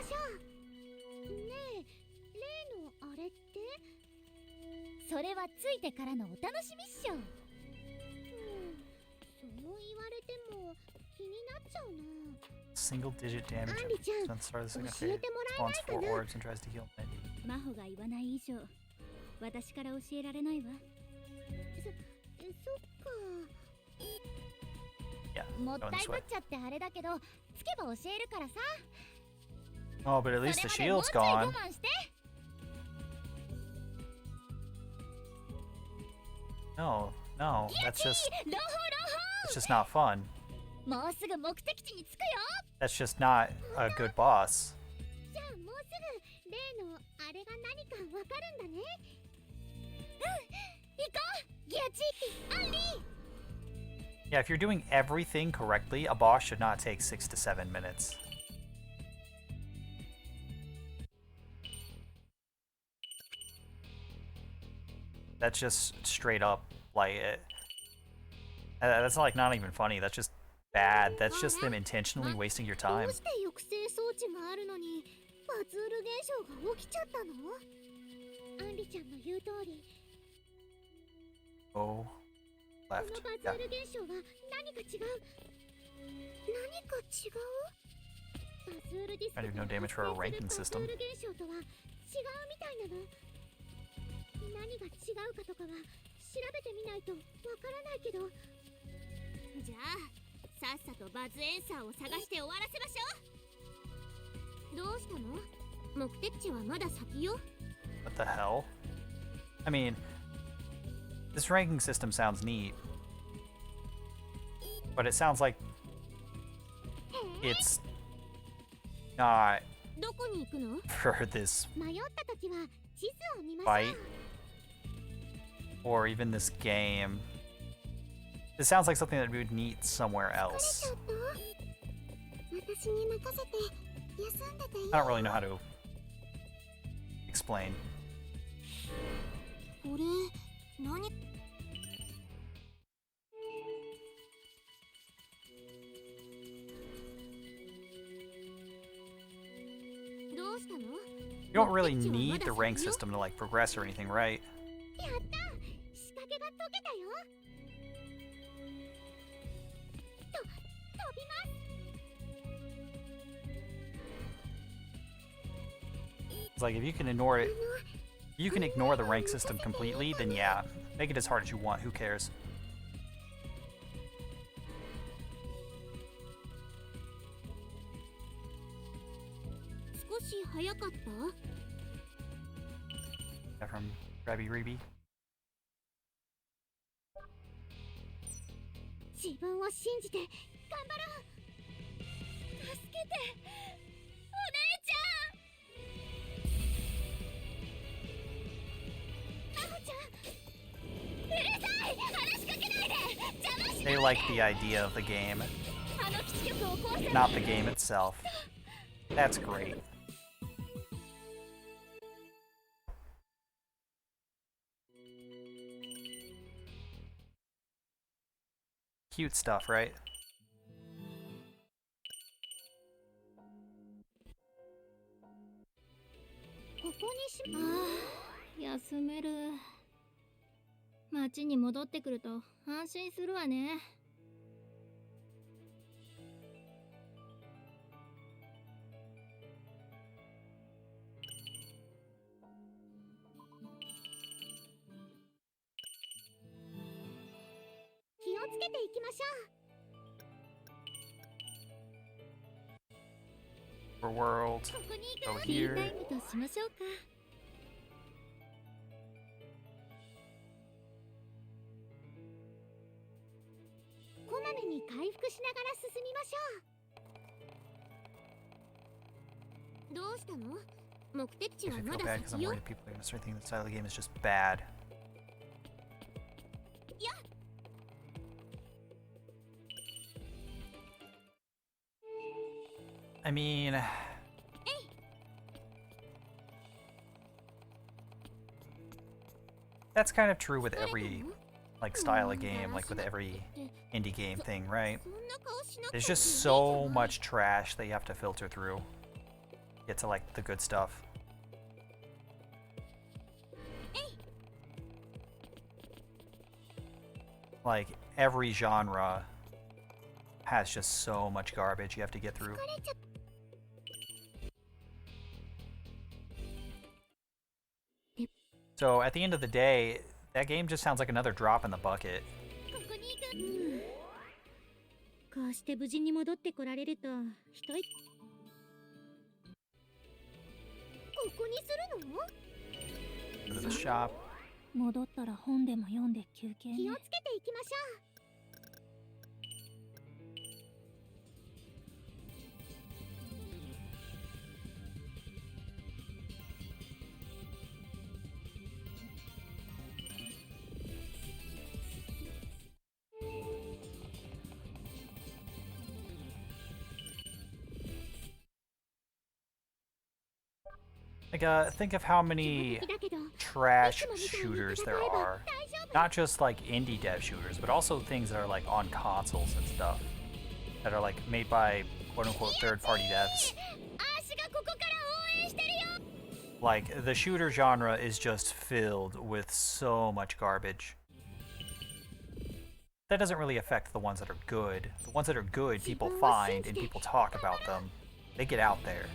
Speaker 1: Single digit damage at the start of the second phase. Spawns 4 orbs and tries to heal many. Yeah, going this way. Oh, but at least the shield's gone. No, no, that's just not fun. That's just not a good boss. Yeah, if you're doing everything correctly, a boss should not take 6 to 7 minutes. That's just straight up, like, that's like not even funny, that's just bad. That's just them intentionally wasting your time. Oh, left. Yeah. I do no damage for a ranking system. What the hell? I mean, this ranking system sounds neat, but it sounds like it's not for this fight or even this game. This sounds like something that we would need somewhere else. I don't really know how to explain. You don't really need the rank system to like progress or anything, right? It's like if you can ignore it, you can ignore the rank system completely, then yeah, make it as hard as you want, who cares? Yeah, from Grabby Reeby. They like the idea of the game, not the game itself. That's great. cute stuff, right?
Speaker 3: Ah, 休める。町に戻ってくると安心するわね。気をつけていきましょう。
Speaker 1: For world. Go here.
Speaker 3: タイムとしましょうか。こまめに回復しながら進みましょう。どうしたの？目的地
Speaker 1: If
Speaker 3: は
Speaker 1: I
Speaker 3: ま
Speaker 1: feel
Speaker 3: だ
Speaker 1: bad because
Speaker 3: 先
Speaker 1: I'm
Speaker 3: よ。
Speaker 1: worried people are gonna start thinking the style of the game is just bad. I mean, that's kind of true with every like style of game, like with every indie game thing, right? There's just so much trash that you have to filter through. Get to like the good stuff. Like every genre has just so much garbage you have to get through. So at the end of the day, that game just sounds like another drop in the bucket.
Speaker 3: こうして無事に戻ってこられると一人。ここにするの？
Speaker 1: Go to the shop.
Speaker 3: 戻ったら本でも読んで休憩ね。気をつけていきましょう。
Speaker 1: Like, think of how many trash shooters there are. Not just like indie dev shooters, but also things that are like on consoles and stuff. That are like made by quote-unquote third-party devs. Like, the shooter genre is just filled with so much garbage. That doesn't really affect the ones that are good. The ones that are good, people find and people talk about them. They get out there.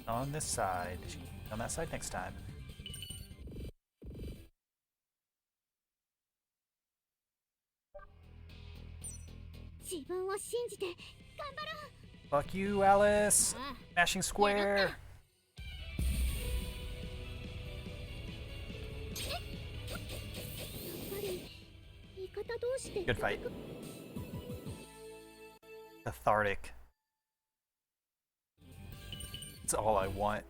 Speaker 1: On this side. On that side next time. Fuck you, Alice! Mashing square! Good fight. Cathartic. That's all I want.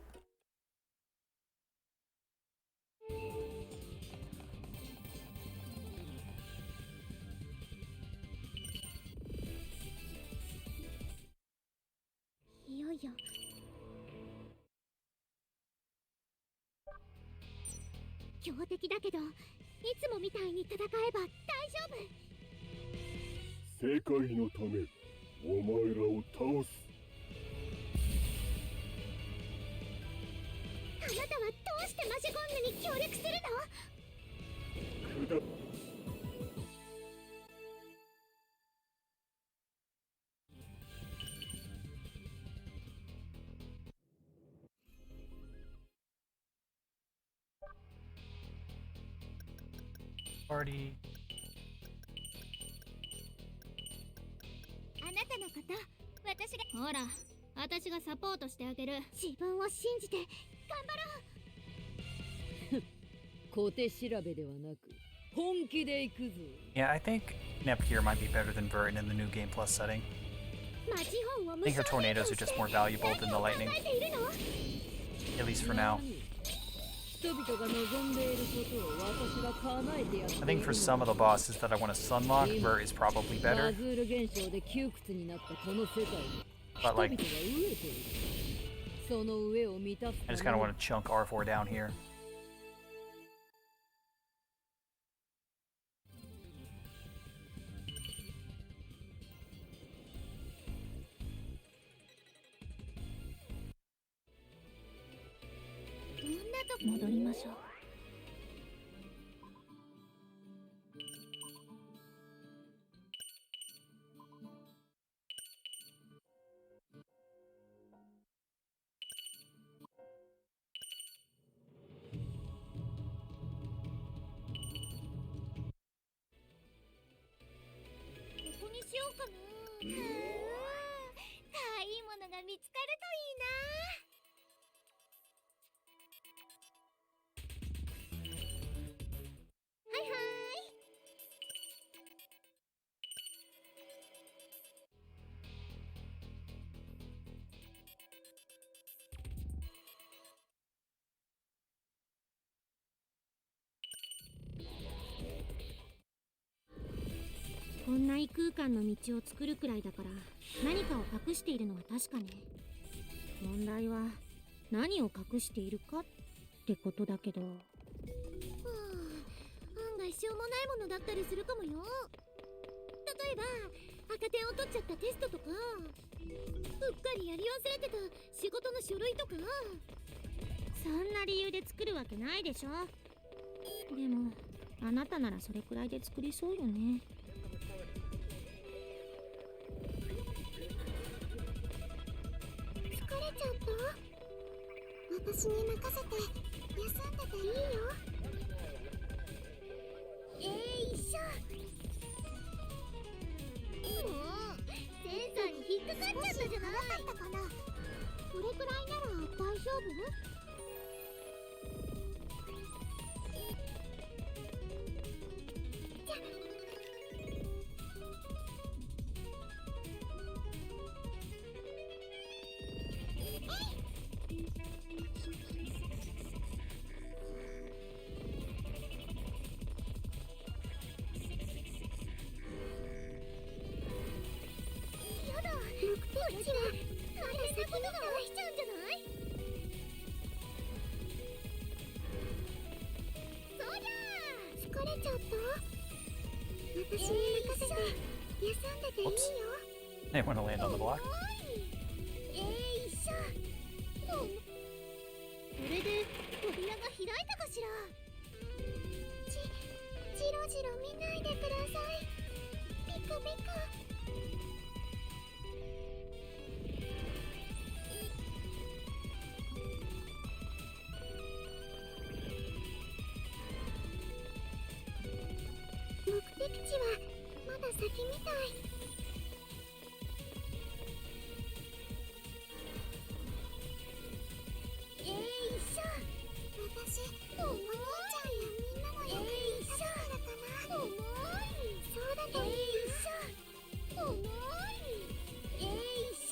Speaker 1: Party.
Speaker 3: あなたのこと、私が。ほら、私がサポートしてあげる。自分を信じて頑張ろう。
Speaker 2: 小手調べではなく本気で行くぞ。
Speaker 1: Yeah, I think Neptunia might be better than Vert in the new Game Plus setting. I think her tornadoes are just more valuable than the lightning. At least for now.
Speaker 2: 人々が望んでいることを私が叶えてやっている
Speaker 1: I think for some of the bosses that I want to sunlock, Vert is probably
Speaker 2: バ
Speaker 1: better.
Speaker 2: ズール現象で窮屈になったこの世界に
Speaker 1: But
Speaker 2: 人々が
Speaker 1: like,
Speaker 2: 飢えているその上を満たす
Speaker 1: I just
Speaker 2: た
Speaker 1: kind
Speaker 2: め
Speaker 1: of want to chunk R4 down here.
Speaker 3: どんなとこ戻りましょう。ここにしようかな。かわいいものが見つかるといいな。はいはい。こんな異空間の道を作るくらいだから何かを隠しているのは確かね。問題は何を隠しているかってことだけど、案外しょうもないものだったりするかもよ。例えば赤点を取っちゃったテストとか、うっかりやり忘れてた仕事の書類とか。そんな理由で作るわけないでしょ。でもあなたならそれくらいで作りそうよね。疲れちゃった？私に任せて休んでていいよ。一緒。もうセンサーに引っかかっちゃったじゃない。かったかな。これくらいなら大丈夫？目的地はまだ先みたい。しちゃうんじゃない？そうじゃー。疲れちゃった？私に任せて休んでていいよ。
Speaker 1: They want to land on the block.
Speaker 3: 一緒。これで扉が開いたかしら。じろじろ見ないでください。ピカピカ。目的地はまだ先みたい。一緒。私、お兄ちゃんやみんなの役に立てたらかな。重い。そうだといいな。重い。一緒。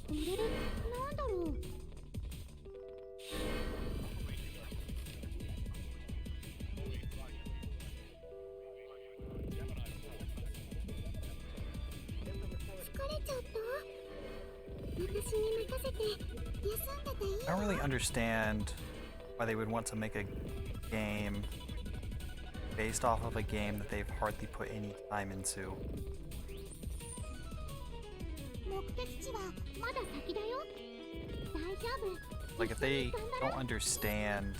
Speaker 3: これなんだろう。疲れちゃった？私に任せて休んでていいよ。
Speaker 1: I don't really understand why they would want to make a game based off of a game that they've hardly put any time into.
Speaker 3: 目的地はまだ先だよ。大丈夫。
Speaker 1: Like if they don't understand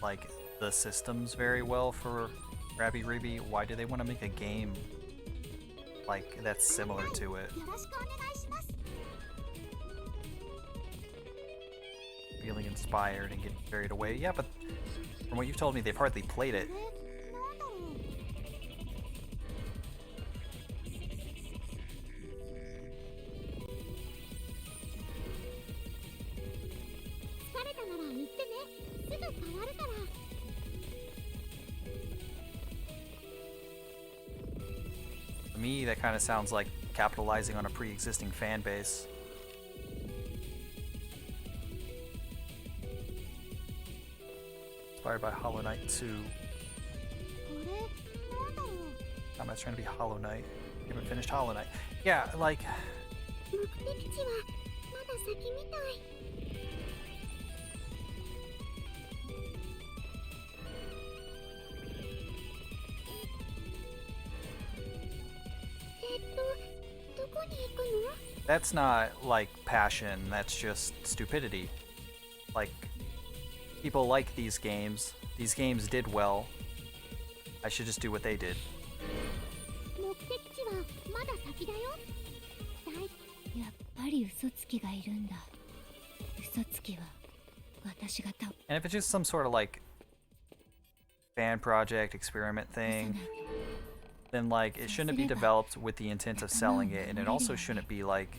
Speaker 1: like the systems very well for Rabby Ribby, why do they want to make a game like that's similar to it?
Speaker 3: よろしくお願いします。
Speaker 1: Feeling inspired and getting carried away. Yeah, but from what you've told me, they've hardly played it.
Speaker 3: なんだろう。疲れたなら言ってね。すぐ変わるから。
Speaker 1: me, that kind of sounds like capitalizing on a pre-existing fan base. Inspired by Hollow Knight 2. I'm not trying to be Hollow Knight. You haven't finished Hollow Knight. Yeah, like... That's not, like, passion, that's just stupidity. Like, people like these games. These games did well. I should just do what they did. And if it's just some sort of, like, fan project, experiment thing, then, like, it shouldn't be developed with the intent of selling it, and it also shouldn't be, like,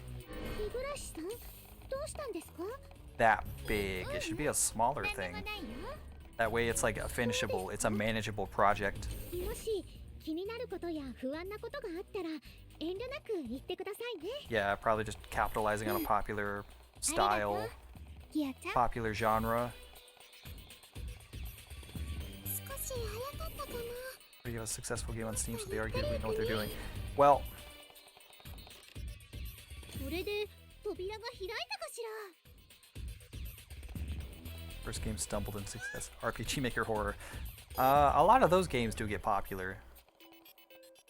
Speaker 1: that big. It should be a smaller thing. That way it's, like, a finishable, it's a manageable project. Yeah, probably just capitalizing on a popular style, popular genre. You have a successful game on Steam, so they arguably know what they're doing. Well, first game stumbled in success. RPG Maker Horror. A lot of those games do get popular.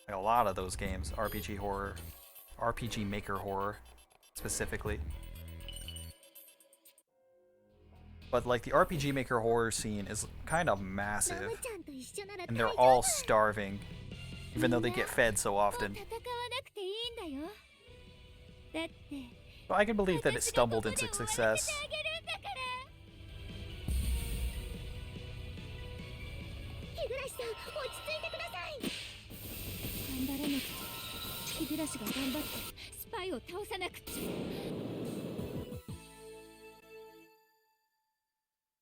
Speaker 1: Like, a lot of those games, RPG Horror, RPG Maker Horror, specifically. But like the RPG Maker Horror scene is kind of massive, and they're all starving, even though they get fed so often. So I can believe that it stumbled into success.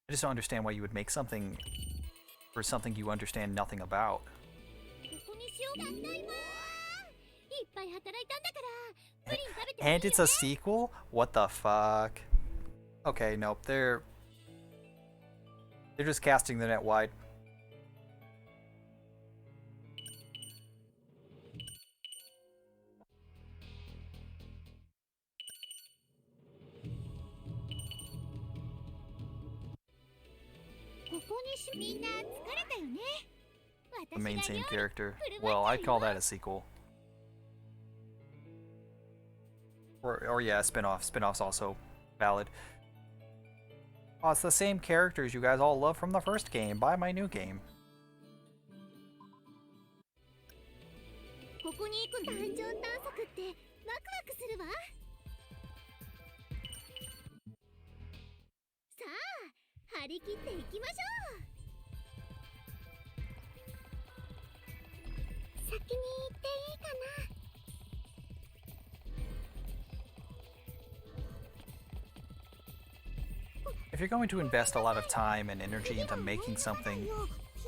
Speaker 1: I just don't understand why you would make something for something you understand nothing about. And it's a sequel? What the fuck? Okay, nope, they're just casting the net wide. The main same character. Well, I'd call that a sequel. Or yeah, a spin-off. Spin-off's also valid. Oh, it's the same characters you guys all love from the first game. Buy my new game. If you're going to invest a lot of time and energy into making something,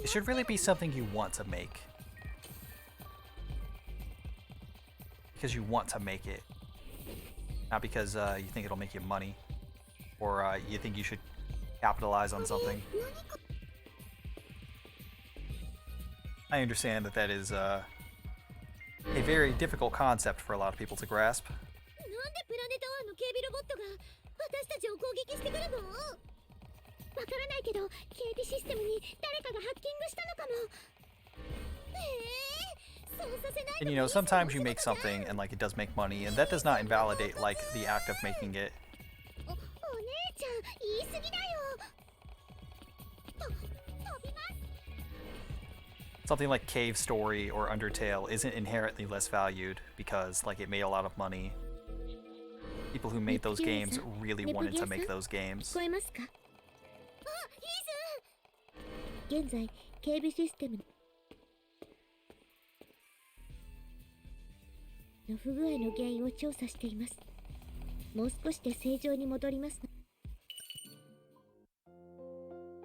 Speaker 1: it should really be something you want to make. Because you want to make it. Not because you think it'll make you money. Or you think you should capitalize on something. I understand that that is a very difficult concept for a lot of people to grasp. And you know, sometimes you make something and like it does make money, and that does not invalidate like the act of making it. Something like Cave Story or Undertale isn't inherently less valued because like it made a lot of money. People who made those games really wanted to make those games.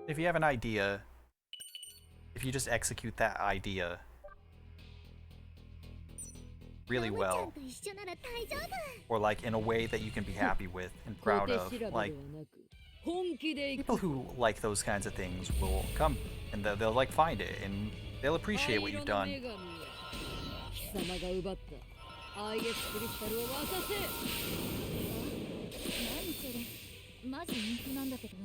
Speaker 1: If you have an idea, if you just execute that idea, really well, or like in a way that you can be happy with and proud of. Like, people who like those kinds of things will come and they'll like find it and they'll appreciate what you've done.
Speaker 2: 貴様が奪った IS クリスタルを渡せ。
Speaker 3: 何それ、マジ人気なんだけど。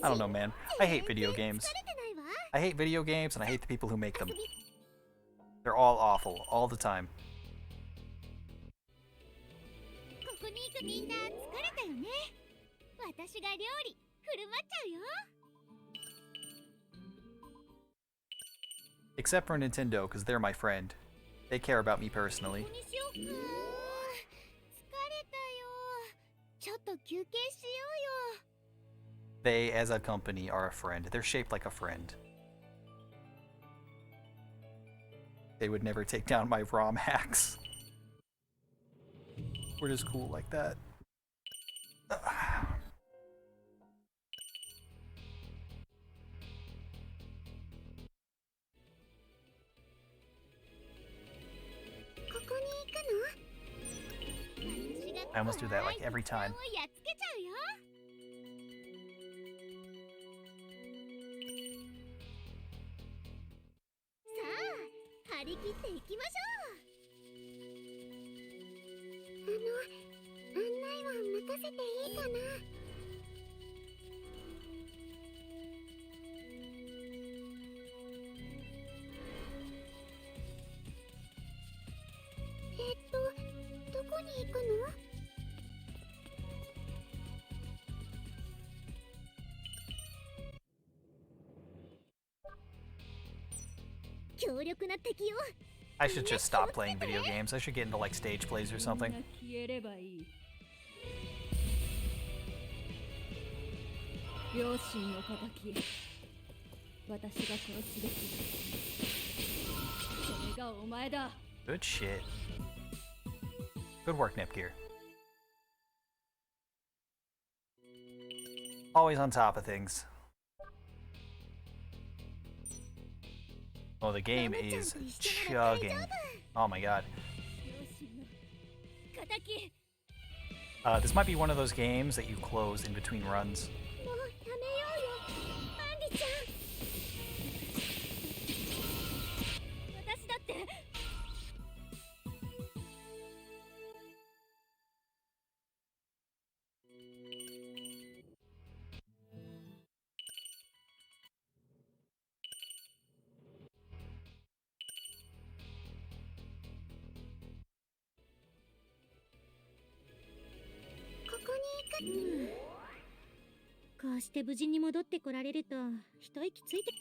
Speaker 1: I don't know, man. I hate video games. I hate video games and I hate the people who make them. They're all awful, all the time.
Speaker 3: ここに行くみんな疲れたよね。私が料理振る舞っちゃうよ。
Speaker 1: Except for Nintendo, because they're my friend. They care about me personally.
Speaker 3: ここにしようか。疲れたよ。ちょっと休憩しようよ。
Speaker 1: They, as a company, are a friend. They're shaped like a friend. They would never take down my ROM hacks. We're just cool like that. I almost do that like every time. 張り切っていきましょう。案内は任せていいかな。どこに行くの？強力な敵よ。 I should just stop playing video games. I should get into like stage plays or something.
Speaker 2: 消えればいい。両親の敵。私が殺すべき。それがお前だ。
Speaker 1: Good shit. Good work, Nepgear. Always on top of things. Oh, the game is chugging. Oh my god. This might be one of those games that you close in between runs.
Speaker 3: もうやめようよ、アンリちゃん。私だって。 こうして無事に戻ってこられると一息ついて。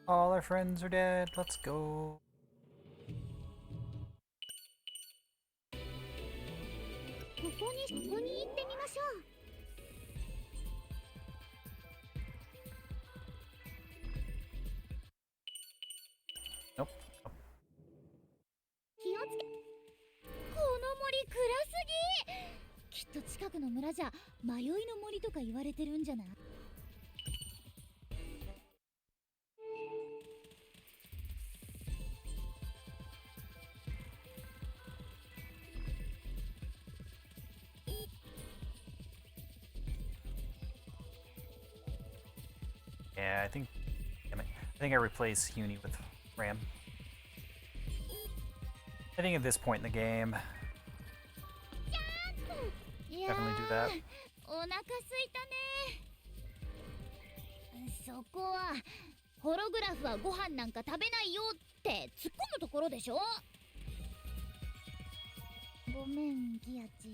Speaker 1: All our friends are dead. Let's go.
Speaker 3: ここに行ってみましょう。
Speaker 1: Nope.
Speaker 3: 気をつけ。この森暗すぎ。きっと近くの村じゃ迷いの森とか言われてるんじゃない？
Speaker 1: Yeah, I think. Damn it. I think I replace Uni with Ram. I think at this point in the game, definitely do that.
Speaker 3: お腹すいたね。そこはホログラフはご飯なんか食べないよって突っ込むところでしょ。ごめんギアチ。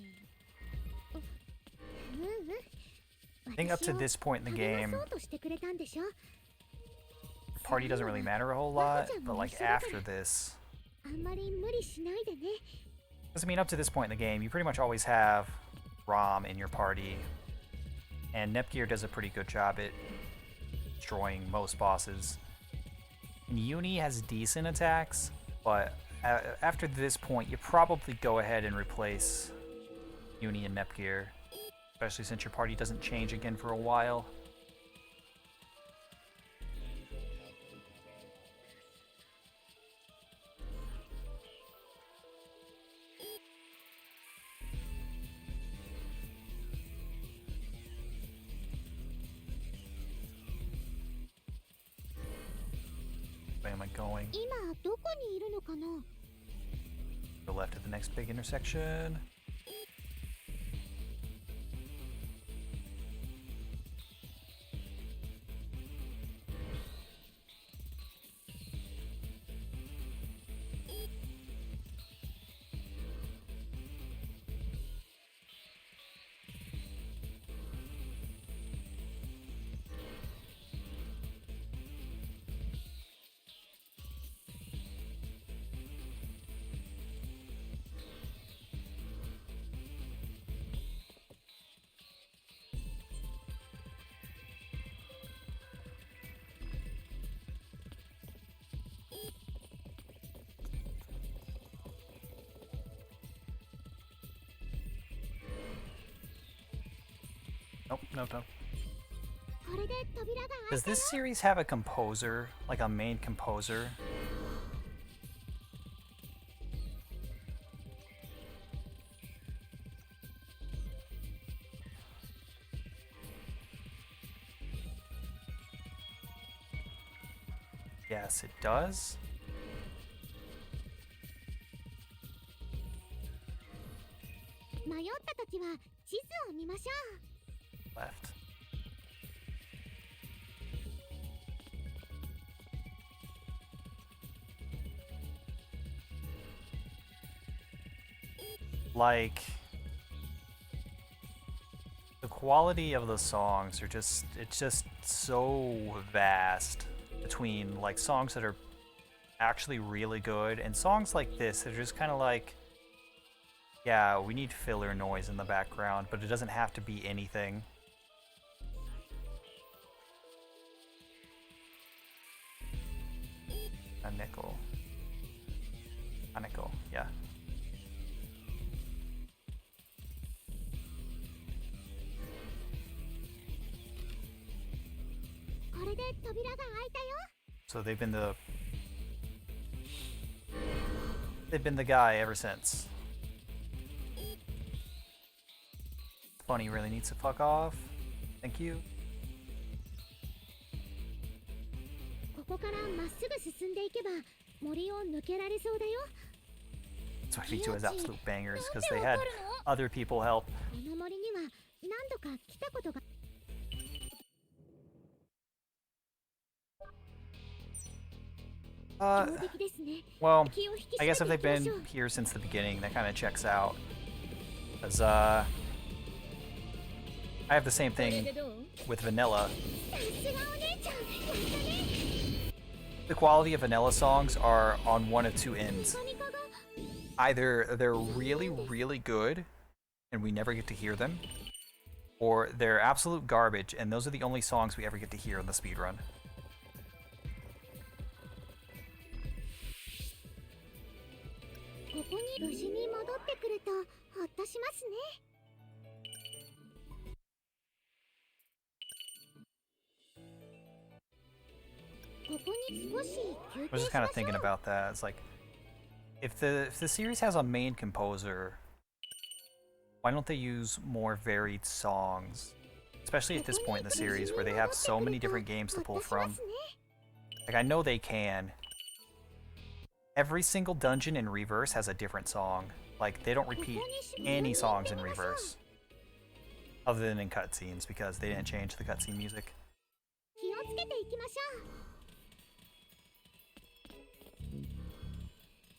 Speaker 1: I think up to this point in the game, party doesn't really matter a whole lot, but like after this, because I mean up to this point in the game, you pretty much always have Rom in your party, and Nepgear does a pretty good job at destroying most bosses. And Uni has decent attacks, but after this point, you probably go ahead and replace Uni and Nepgear. Especially since your party doesn't change again for a while. Where am I going?
Speaker 3: 今どこにいるのかな？
Speaker 1: Go left at the next big intersection. Nope, nope, nope.
Speaker 3: これで扉が
Speaker 1: Does this series have a composer? Like a main composer? Yes, it does.
Speaker 3: 迷った時は地図を見ましょう。
Speaker 1: Left. Like, the quality of the songs are just, it's just so vast between like songs that are actually really good and songs like this that are just kind of like, yeah, we need filler noise in the background, but it doesn't have to be anything. A nickel. A nickel, yeah.
Speaker 3: これで扉が開いたよ。
Speaker 1: So they've been the guy ever since. Bunny really needs to fuck off. Thank you.
Speaker 3: ここからまっすぐ進んでいけば森を抜けられそうだよ。
Speaker 1: So V2 has absolute bangers because they had other people help.
Speaker 3: この森には何度か来たことが。
Speaker 1: Well, I guess if they've been here since the beginning, that kind of checks out. Because, I have the same thing with vanilla. The quality of vanilla songs are on one of two ends. Either they're really, really good, and we never get to hear them, or they're absolute garbage, and those are the only songs we ever get to hear in the speedrun.
Speaker 3: ここに無事に戻ってくるとほっとしますね。ここに少し休
Speaker 1: I
Speaker 3: 憩
Speaker 1: was
Speaker 3: し
Speaker 1: just kind
Speaker 3: ま
Speaker 1: of
Speaker 3: しょ
Speaker 1: thinking
Speaker 3: う。
Speaker 1: about that. It's like, if the series has a main composer, why don't they use more varied songs? Especially at this point in the series where they have so many different games to pull from. Like, I know they can. Every single dungeon in Reverse has a different song. Like, they don't repeat any songs in Reverse. Other than in cutscenes, because they didn't change the cutscene music.
Speaker 3: 気をつけていきましょう。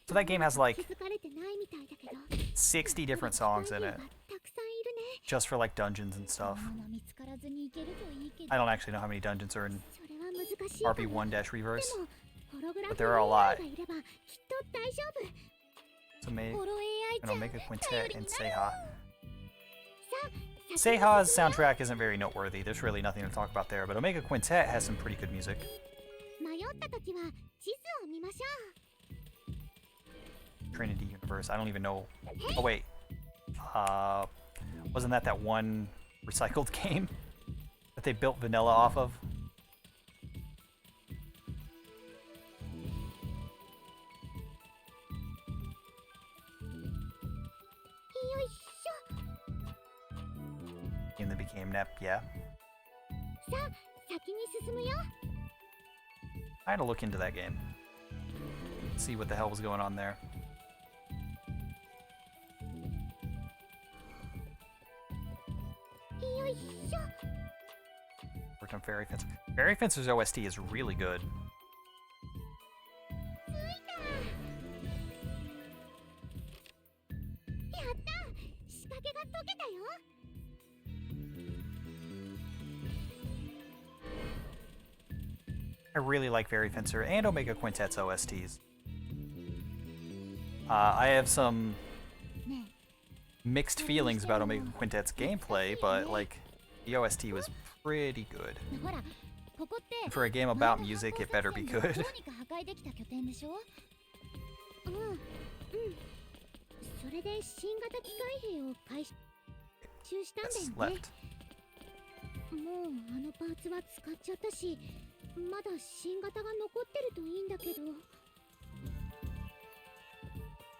Speaker 1: So that game has like
Speaker 3: 気づかれてないみたいだけど。
Speaker 1: 60 different songs in it.
Speaker 3: たくさんいるね。
Speaker 1: Just for like dungeons and stuff.
Speaker 3: 物見つからずに行けるといいけど。
Speaker 1: I don't actually know how many dungeons are in
Speaker 3: それは難しいかな。
Speaker 1: RP1-Reverse.
Speaker 3: でもホログラフ
Speaker 1: But there are a lot.
Speaker 3: AI がいればきっと大丈夫。
Speaker 1: So maybe
Speaker 3: ホロ AI ちゃ
Speaker 1: I'll
Speaker 3: ん
Speaker 1: make a
Speaker 3: 頼
Speaker 1: quintet
Speaker 3: り
Speaker 1: and
Speaker 3: になる。
Speaker 1: Seiha.
Speaker 3: さあ、
Speaker 1: Seiha's soundtrack isn't very noteworthy. There's really nothing to talk about there, but Omega Quintet has some pretty good music.
Speaker 3: 迷った時は地図を見ましょ
Speaker 1: Trinity Universe. I don't even know. Oh wait. Wasn't that one recycled game that they built vanilla off of? Game that became Nep, yeah. I had to look into that game. See what the hell was going on there. Worked on Fairy Fence. Fairy Fencer's OST is really good. I really like Fairy Fencer and Omega Quintet's OSTs. I have some mixed feelings about Omega Quintet's gameplay, but like the OST was pretty good. And for a game about music, it better be good. That's left.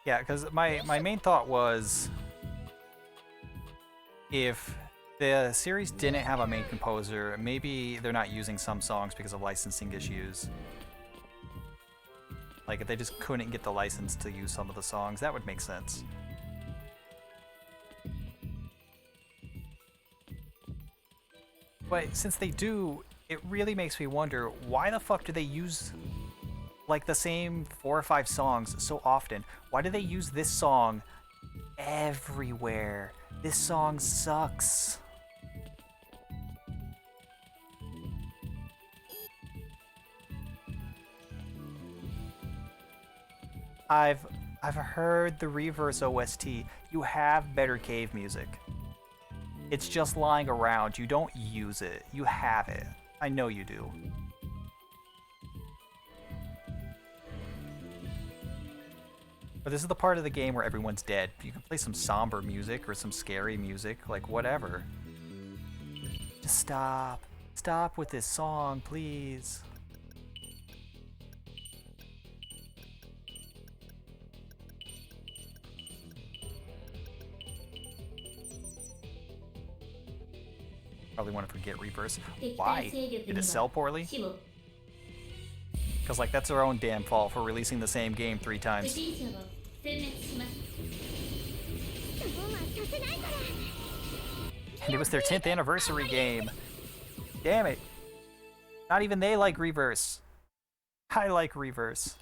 Speaker 1: Yeah, because my main thought was, if the series didn't have a main composer, maybe they're not using some songs because of licensing issues. Like, if they just couldn't get the license to use some of the songs, that would make sense. But since they do, it really makes me wonder, why the fuck do they use like the same 4 or 5 songs so often? Why do they use this song everywhere? This song sucks. I've heard the Reverse OST. You have better cave music. It's just lying around. You don't use it. You have it. I know you do. But this is the part of the game where everyone's dead. You can play some somber music or some scary music, like whatever. Just stop. Stop with this song, please. Probably want to forget Reverse. Why? Did it sell poorly? Because, like, that's their own damn fault for releasing the same game 3 times. And it was their 10th anniversary game. Damn it. Not even they like Reverse. I like Reverse.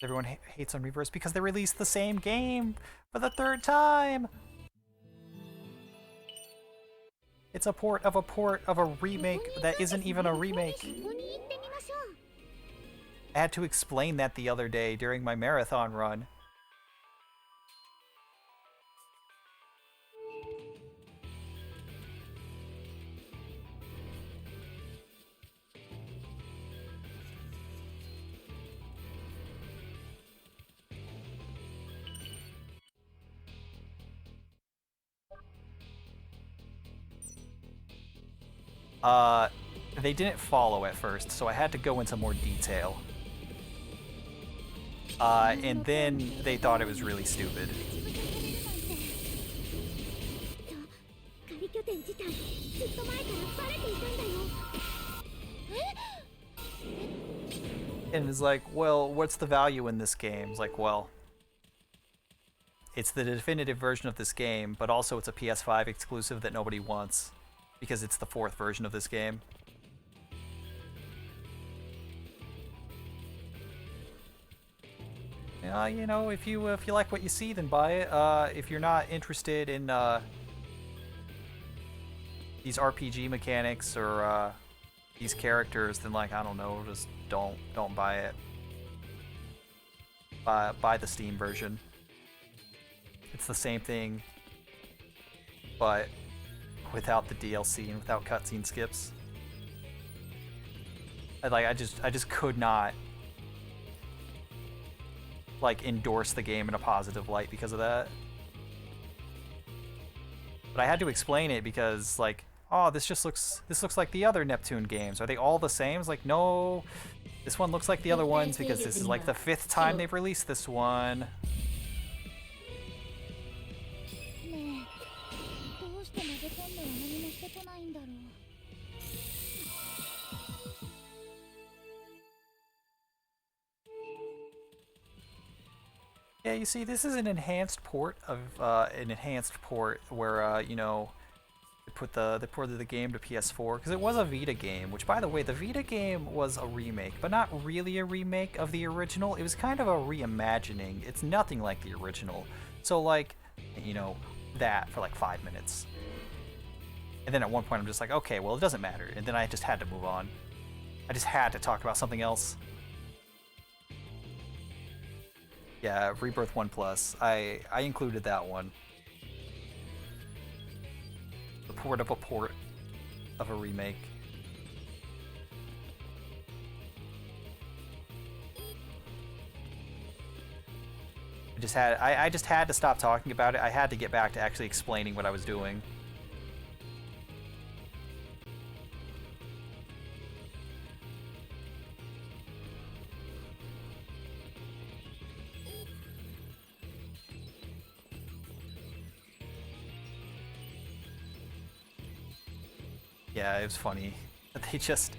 Speaker 1: Everyone hates on Reverse because they released the same game for the 3rd time. It's a port of a remake that isn't even a remake. I had to explain that the other day during my marathon run. They didn't follow at first, so I had to go into more detail. And then they thought it was really stupid. And it's like, well, what's the value in this game? It's like, well, it's the definitive version of this game, but also it's a PS5 exclusive that nobody wants, because it's the 4th version of this game. You know, if you like what you see, then buy it. If you're not interested in these RPG mechanics or these characters, then, like, I don't know, just don't buy it. Buy the Steam version. It's the same thing, but without the DLC and without cutscene skips. I just could not like endorse the game in a positive light because of that. But I had to explain it because like, oh, this looks like the other Neptune games. Are they all the same? It's like, no, this one looks like the other ones because this is like the 5th time they've released this one.
Speaker 2: ねえ、どうして混ぜ込んだら何もしてこないんだろう。
Speaker 1: Yeah, you see, this is an enhanced port of where you know, they ported the game to PS4 because it was a Vita game. Which, by the way, the Vita game was a remake, but not really a remake of the original. It was kind of a reimagining. It's nothing like the original. So like, you know, that for like 5 minutes, and then at one point I'm just like, okay, well it doesn't matter, and then I just had to move on. I just had to talk about something else. Yeah, Rebirth 1 Plus. I included that one. The port of a remake. I just had to stop talking about it. I had to get back to actually explaining what I was doing. Yeah, it was funny. They just...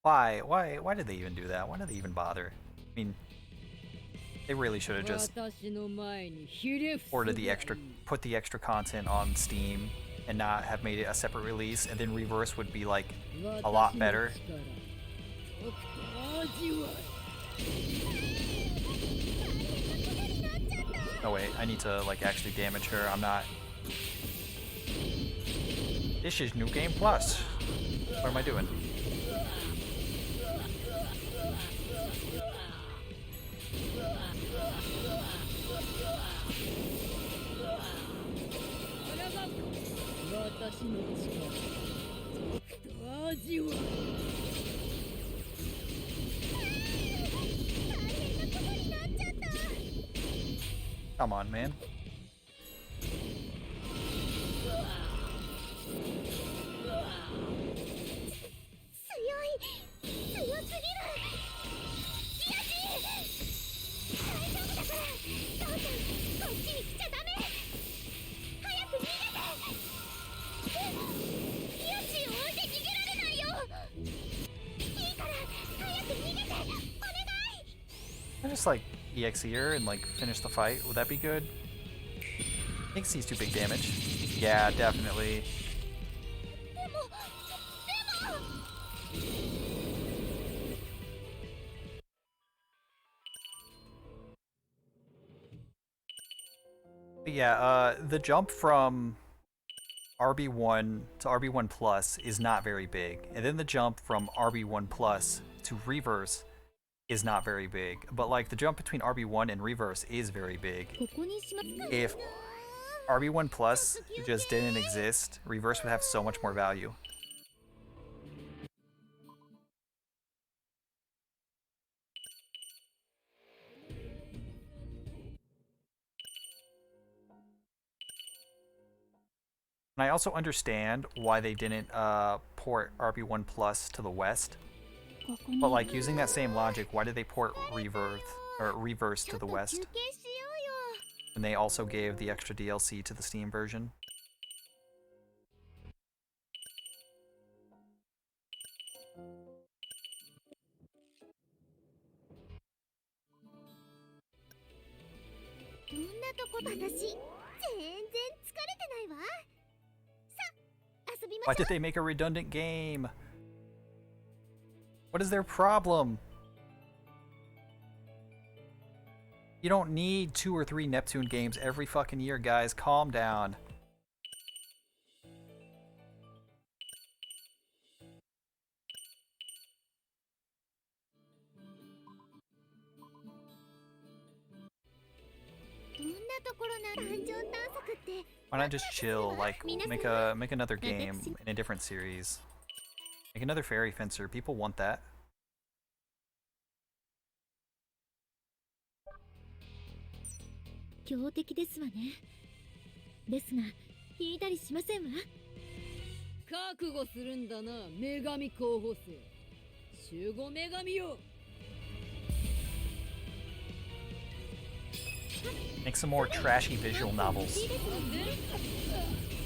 Speaker 1: Why did they even do that? Why did they even bother? I mean, they really should have just put the extra content on Steam and not have made it a separate release, and then Reverse would be like a lot better. Oh wait, I need to like actually damage her. I'm not... This is New Game Plus. What am I doing? Come on, man. I just like EXE her and like finish the fight. Would that be good? I think C's too big damage. Yeah, definitely. But yeah, the jump from RB1 to RB1 Plus is not very big. And then the jump from RB1 Plus to Reverse is not very big. But like the jump between RB1 and Reverse is very big. If RB1 Plus just didn't exist, Reverse would have so much more value. And I also understand why they didn't port RB1 Plus to the West. But like using that same logic, why did they port Reverse to the West? And they also gave the extra DLC to the Steam version. Why did they make a redundant game? What is their problem? You don't need 2 or 3 Neptune games every fucking year, guys. Calm down. Why not just chill? Like, make another game in a different series. Make another Fairy Fencer. People want that.
Speaker 3: 強敵ですわね。ですが引いたりしませんわ。
Speaker 2: 覚悟するんだな、女神候補生。守護女神よ。
Speaker 1: Make some more trashy visual novels.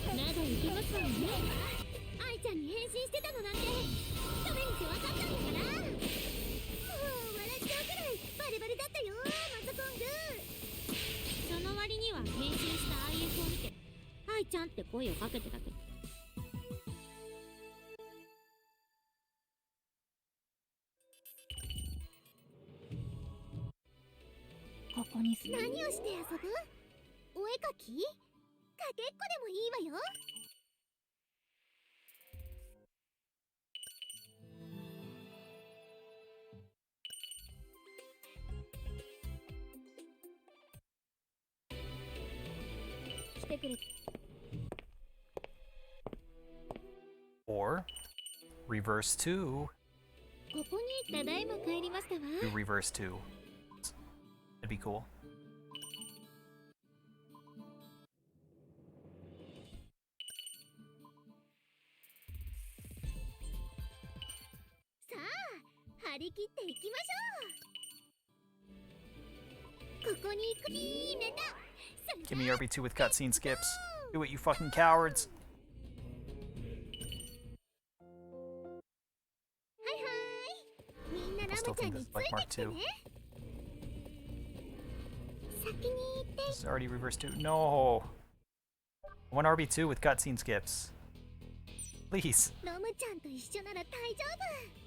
Speaker 3: まだいけますわね。愛ちゃんに変身してたのなんてためにして分かったんだから。もう笑っちゃうくらいバレバレだったよマサコング。その割には変身した IF を見て愛ちゃんって声をかけてたけど。ここに何をして遊ぶ？お絵かき？かけっこでもいいわよ。来てくれ。
Speaker 1: Or reverse 2.
Speaker 3: ここにただいま帰りましたわ。
Speaker 1: Do reverse 2. That'd be cool.
Speaker 3: さあ張り切っていきましょう。ここに行く決めた。
Speaker 1: Give me RB2 with cutscene skips. Do it, you fucking cowards.
Speaker 3: はいはい。みんなラ
Speaker 1: I
Speaker 3: ム
Speaker 1: still
Speaker 3: ちゃん
Speaker 1: think
Speaker 3: に
Speaker 1: this
Speaker 3: つ
Speaker 1: is like
Speaker 3: い
Speaker 1: Mark
Speaker 3: てきて
Speaker 1: II.
Speaker 3: ね。先に行って。
Speaker 1: This is already reverse 2. No! I want RB2 with cutscene skips. Please.
Speaker 3: ラムちゃんと一緒なら大丈夫。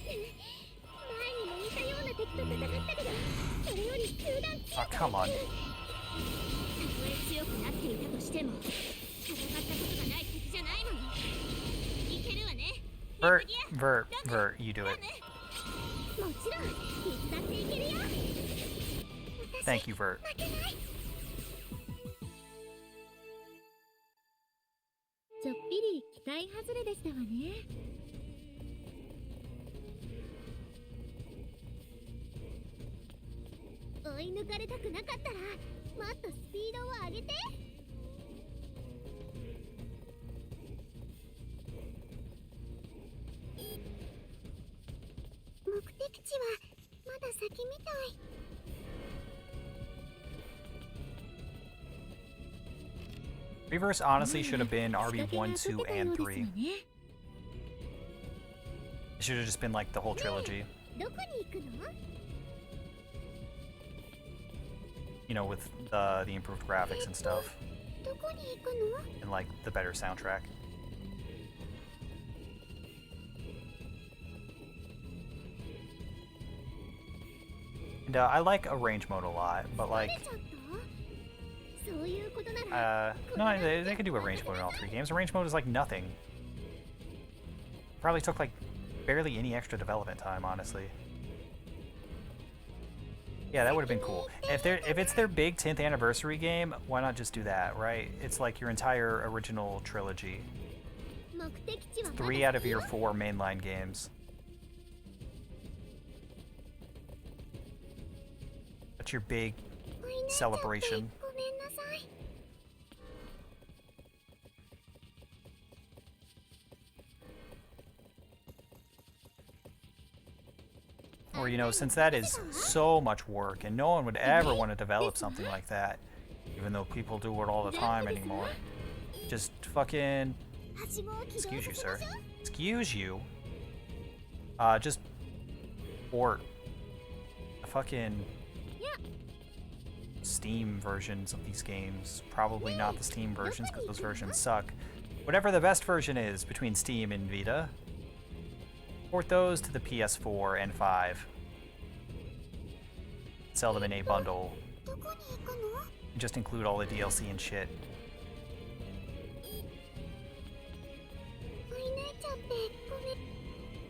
Speaker 3: 前にも似たような敵と戦ったけど、それより数段強
Speaker 1: Oh, come on.
Speaker 3: たとえ強くなっていたとしても、戦ったことがない敵じゃないもの。いけるわね。
Speaker 1: Vert, you do it.
Speaker 3: もちろん、いつだっていけるよ。
Speaker 1: Thank you, Vert.
Speaker 3: 負けない。ちょっぴり期待外れでしたわね。追い抜かれたくなかったらもっとスピードを上げて。目的地はまだ先みたい。
Speaker 1: Reverse honestly should have been RB1, 2, and 3. It should have just been like the whole trilogy.
Speaker 3: どこに行くの？
Speaker 1: You know, with the improved graphics and stuff.
Speaker 3: どこに行くの？
Speaker 1: And like the better soundtrack. And I like a range mode a lot, but like,
Speaker 3: そういうことなら。
Speaker 1: no, they could do a range mode in all three games. A range mode is like nothing. Probably took like barely any extra development time, honestly. Yeah, that would have been cool. If it's their big 10th anniversary game, why not just do that, right? It's like your entire original trilogy. It's 3 out of your 4 mainline games. That's your big celebration.
Speaker 3: ごめんなさい。
Speaker 1: Or, you know, since that is so much work and no one would ever want to develop something like that, even though people do it all the time anymore. Just fucking... Excuse you, sir. Excuse you? Just port the fucking Steam versions of these games. Probably not the Steam versions, because those versions suck. Whatever the best version is between Steam and Vita, port those to the PS4 and 5. Sell them in a bundle. And just include all the DLC and shit.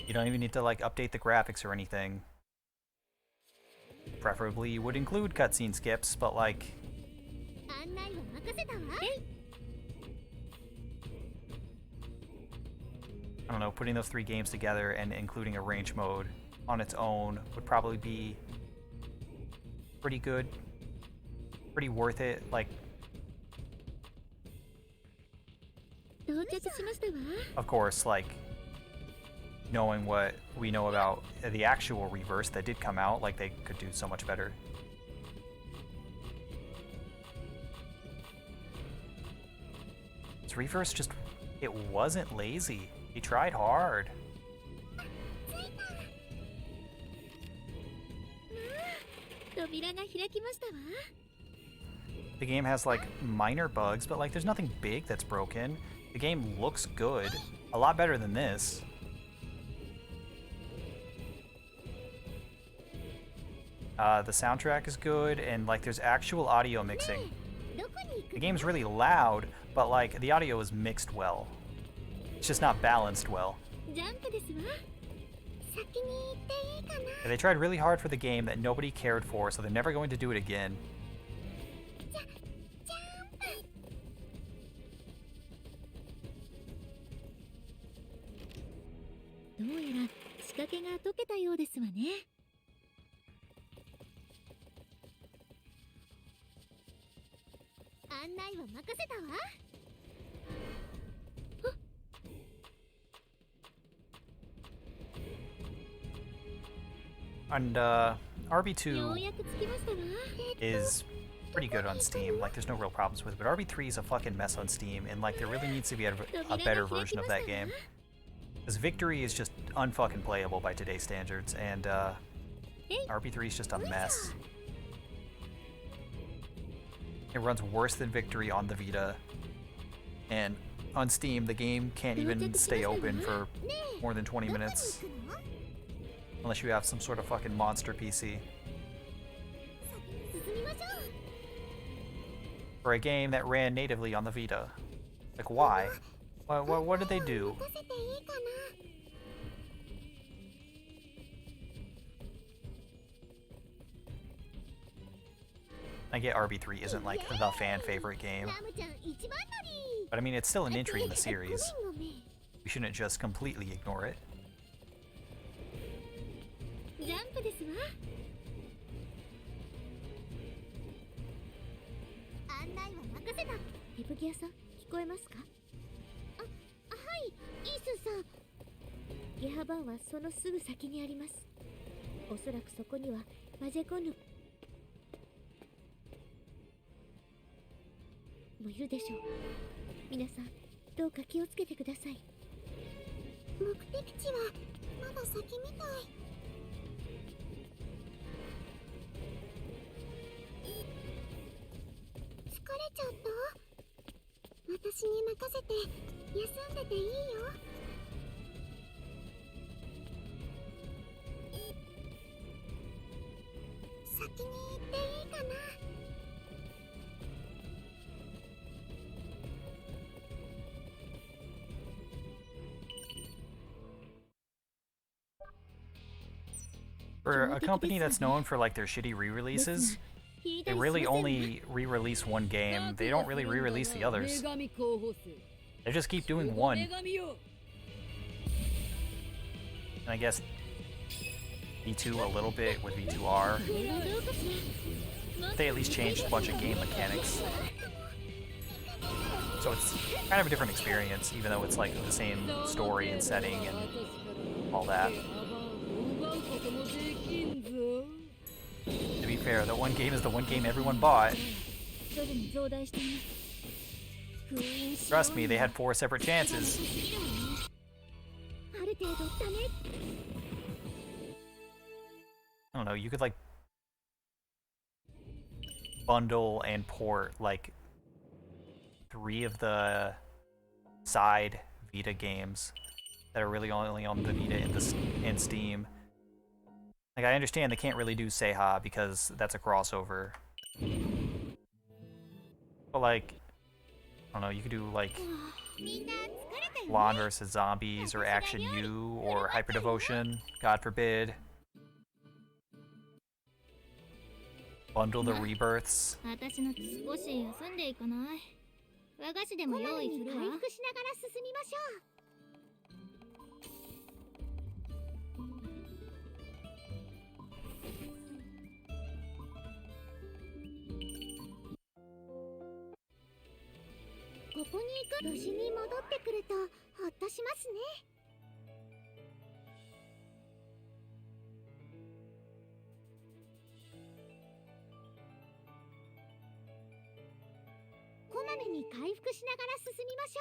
Speaker 1: You don't even need to like update the graphics or anything. Preferably you would include cutscene skips, but like... I don't know, putting those 3 games together and including a range mode on its own would probably be pretty good, pretty worth it. Like,
Speaker 3: 到着しましたわ。
Speaker 1: of course, like, knowing what we know about the actual reverse that did come out, like, they could do so much better. This reverse just, it wasn't lazy. He tried hard.
Speaker 3: 扉が開きましたわ。
Speaker 1: The game has like minor bugs, but like there's nothing big that's broken. The game looks good. A lot better than this. The soundtrack is good, and like there's actual audio mixing.
Speaker 3: どこに行く
Speaker 1: The game's really loud, but like the audio is mixed well. It's just not balanced well.
Speaker 3: ジャンプですわ。先に行っていいかな。
Speaker 1: And they tried really hard for the game that nobody cared for, so they're never going to do it again.
Speaker 3: ジャンプ。 どうやら仕掛けが解けたようですわね。案内は任せたわ。
Speaker 1: And
Speaker 3: よ
Speaker 1: RB2
Speaker 3: うやく着きましたわ。
Speaker 1: is pretty good on Steam. Like, there's no real problems with it. But RB3 is a fucking mess on Steam, and like, there really needs to be a better version of that game. Because Victory is just unfucking playable by today's standards, and RB3 is just a mess. It runs worse than Victory on the Vita, and on Steam, the game can't even stay open for more than 20 minutes. Unless you have some sort of fucking monster PC.
Speaker 3: 進みましょう。
Speaker 1: For a game that ran natively on the Vita. Like, why? What did they do?
Speaker 3: 任せていいかな。
Speaker 1: I get RB3 isn't like the fan favorite game,
Speaker 3: ラムちゃん一番乗り。
Speaker 1: but I mean, it's still an entry in the series.
Speaker 3: ごめんごめん。
Speaker 1: We shouldn't just completely ignore it.
Speaker 3: ジャンプですわ。案内は任せた。ヘプギアさん、聞こえますか？はい、イースンさん。ゲハバンはそのすぐ先にあります。おそらくそこにはマジェコンヌもいるでしょう。皆さん、どうか気をつけてください。目的地はまだ先みたい。 疲れちゃった？私に任せて休んでていいよ。先に行っていいかな。
Speaker 1: For a company that's known for like their shitty re-releases, they really only re-release one game. They don't really re-release the others. They just keep doing one. And I guess V2 a little bit with V2R. They at least changed a bunch of game mechanics. So it's kind of a different experience, even though it's like the same story and setting and all that. To be fair, the one game is the one game everyone bought. Trust me, they had 4 separate chances. I don't know, you could like bundle and port like 3 of the side Vita games that are really only on the Vita in Steam. Like, I understand they can't really do Seiha because that's a crossover. But like, I don't know, you could do like Blonde vs. Zombies or Action U or Hyper Devotion, God forbid. Bundle the rebirths.
Speaker 3: 私の少し休んでいかない？和菓子でも用意するわ。回復しながら進みましょう。ここに行く無事に戻ってくるとほっとしますね。こまめに回復しながら進みましょ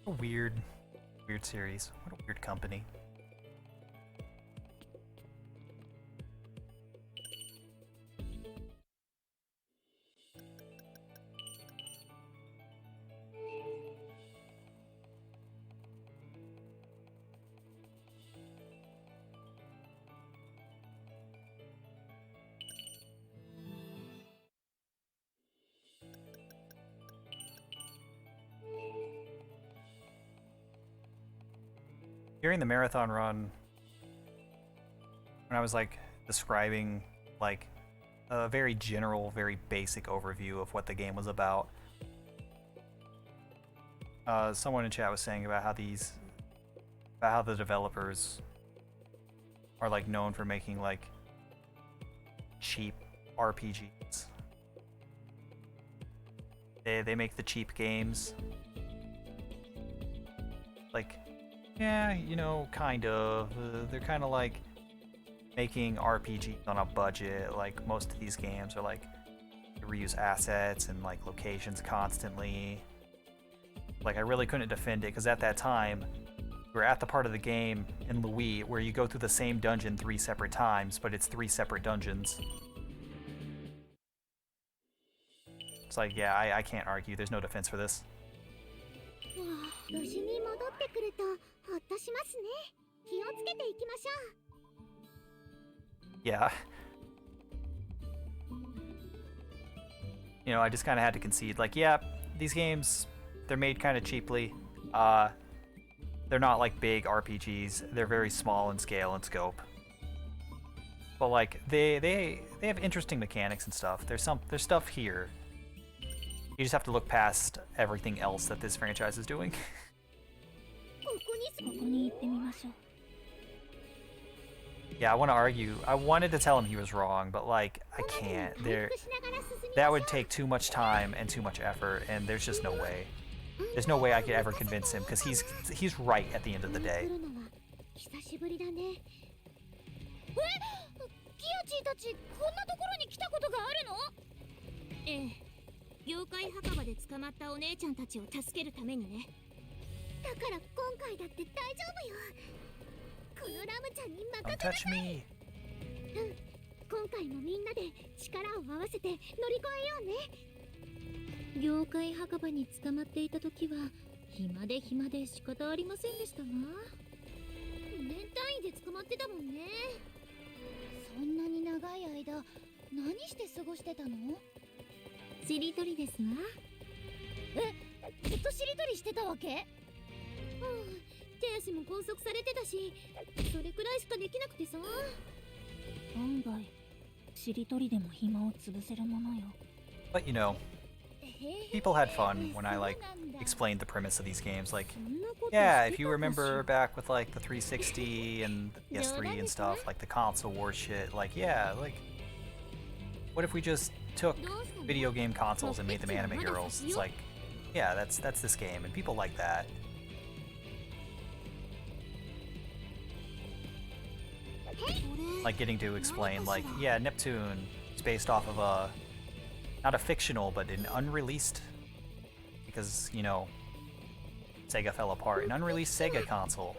Speaker 3: う。
Speaker 1: A weird series. What a weird company. During the marathon run, when I was like describing like a very general, very basic overview of what the game was about, someone in chat was saying about how the developers are like known for making like cheap RPGs. They make the cheap games. Like, yeah, you know, kind of. They're kind of like making RPGs on a budget. Like, most of these games are like, they reuse assets and like locations constantly. Like, I really couldn't defend it because at that time, we were at the part of the game in Louis where you go through the same dungeon 3 separate times, but it's 3 separate dungeons. It's like, yeah, I can't argue. There's no defense for this. Yeah. You know, I just kind of had to concede, like, yeah, these games, they're made kind of cheaply. They're not like big RPGs. They're very small in scale and scope. But like, they have interesting mechanics and stuff. There's stuff here. You just have to look past everything else that this franchise is doing. Yeah, I want to argue. I wanted to tell him he was wrong, but like, I can't. That would take too much time and too much effort, and there's just no way. There's no way I could ever convince him, because he's right at the end of the day. Don't touch me.
Speaker 3: 今回もみんなで力を合わせて乗り越えようね。妖怪墓場に捕まっていた時は暇で仕方ありませんでしたが、年単位で捕まってたもんね。そんなに長い間何して過ごしてたの？しりとりですわ。ずっとしりとりしてたわけ？手足も拘束されてたし、それくらいしかできなくてさ。案外しりとりでも暇を潰せるものよ。
Speaker 1: But you know, people had fun when I like explained the premise of these games. Like, yeah, if you remember back with like the 360 and the PS3 and stuff, like the console war shit, like, yeah, like, what if we just took video game consoles and made them anime girls? It's like, yeah, that's this game, and people like that. Like getting to explain, like, yeah, Neptune is based off of a, not a fictional, but an unreleased, because, you know, Sega fell apart, an unreleased Sega console.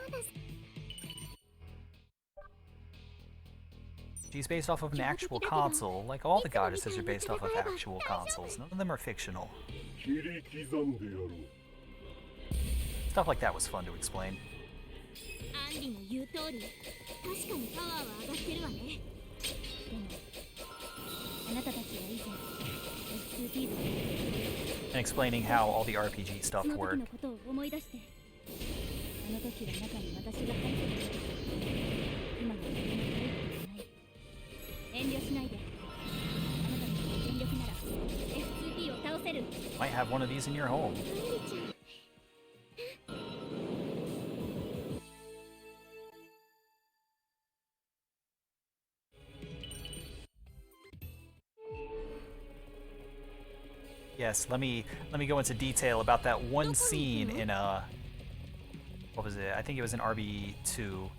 Speaker 1: She's based off of an actual console, like all the goddesses are based off of actual consoles. None of them are fictional. Stuff like that was fun to explain. And explaining how all the RPG stuff worked. Might have one of these in your home. Yes, let me go into detail about that one scene in what was it? I think it was in RB2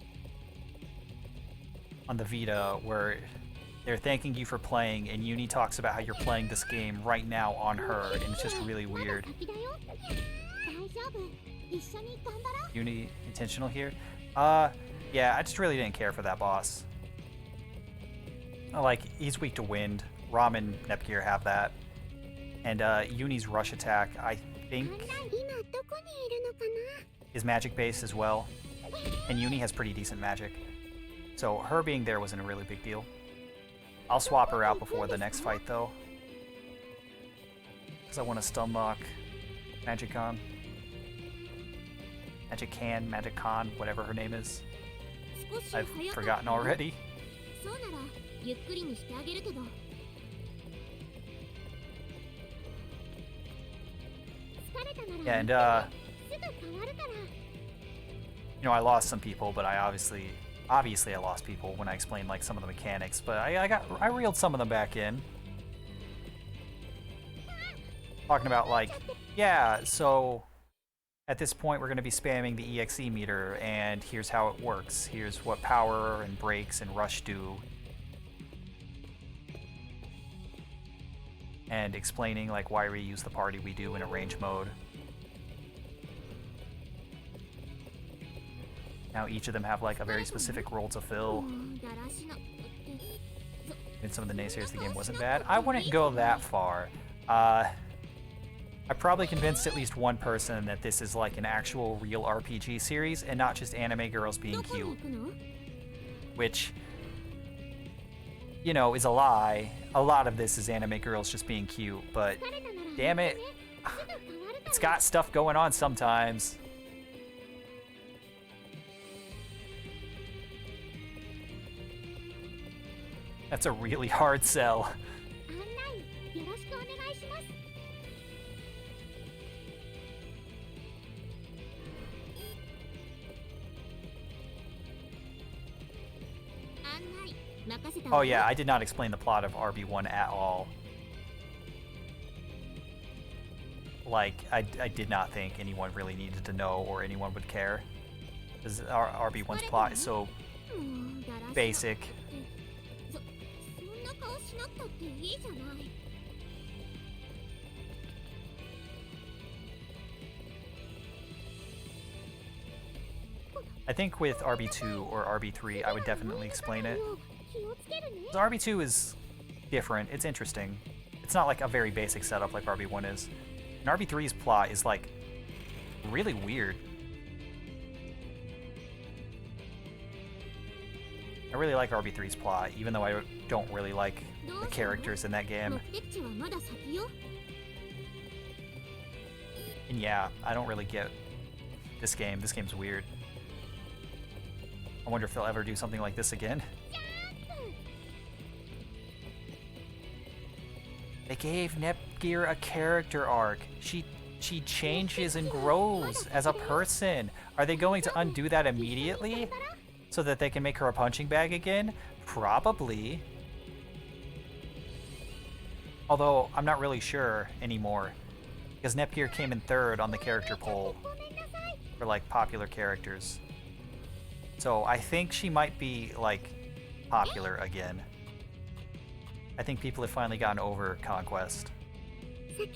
Speaker 1: on the Vita where they're thanking you for playing, and Uni talks about how you're playing this game right now on her, and it's just really weird. Uni intentional here? Yeah, I just really didn't care for that boss. Like, he's weak to wind. Ram and Nepgear have that. And Uni's rush attack, I think, is magic based as well. And Uni has pretty decent magic. So her being there wasn't a really big deal. I'll swap her out before the next fight though, because I want to stun lock Magicon. Magicon, whatever her name is. I've forgotten already. Yeah, and you know, I lost some people, but I obviously I lost people when I explained like some of the mechanics, but I reeled some of them back in. Talking about like, yeah, so at this point we're going to be spamming the EXE meter, and here's how it works. Here's what power and brakes and rush do. And explaining like why we use the party we do in a range mode. Now each of them have like a very specific role to fill. And some of the naysayers the game wasn't bad. I wouldn't go that far. I probably convinced at least one person that this is like an actual real RPG series and not just anime girls being cute. Which, you know, is a lie. A lot of this is anime girls just being cute, but damn it, it's got stuff going on sometimes. That's a really hard sell. Oh yeah, I did not explain the plot of RB1 at all. Like, I did not think anyone really needed to know or anyone would care. Because RB1's plot is so basic. I think with RB2 or RB3, I would definitely explain it. So RB2 is different. It's interesting. It's not like a very basic setup like RB1 is. And RB3's plot is like really weird. I really like RB3's plot, even though I don't really like the characters in that game. And yeah, I don't really get this game. This game's weird. I wonder if they'll ever do something like this again. They gave Nepgear a character arc. She changes and grows as a person. Are they going to undo that immediately so that they can make her a punching bag again? Probably. Although I'm not really sure anymore, because Nepgear came in third on the character poll for like popular characters. So I think she might be like popular again. I think people have finally gotten over Conquest. I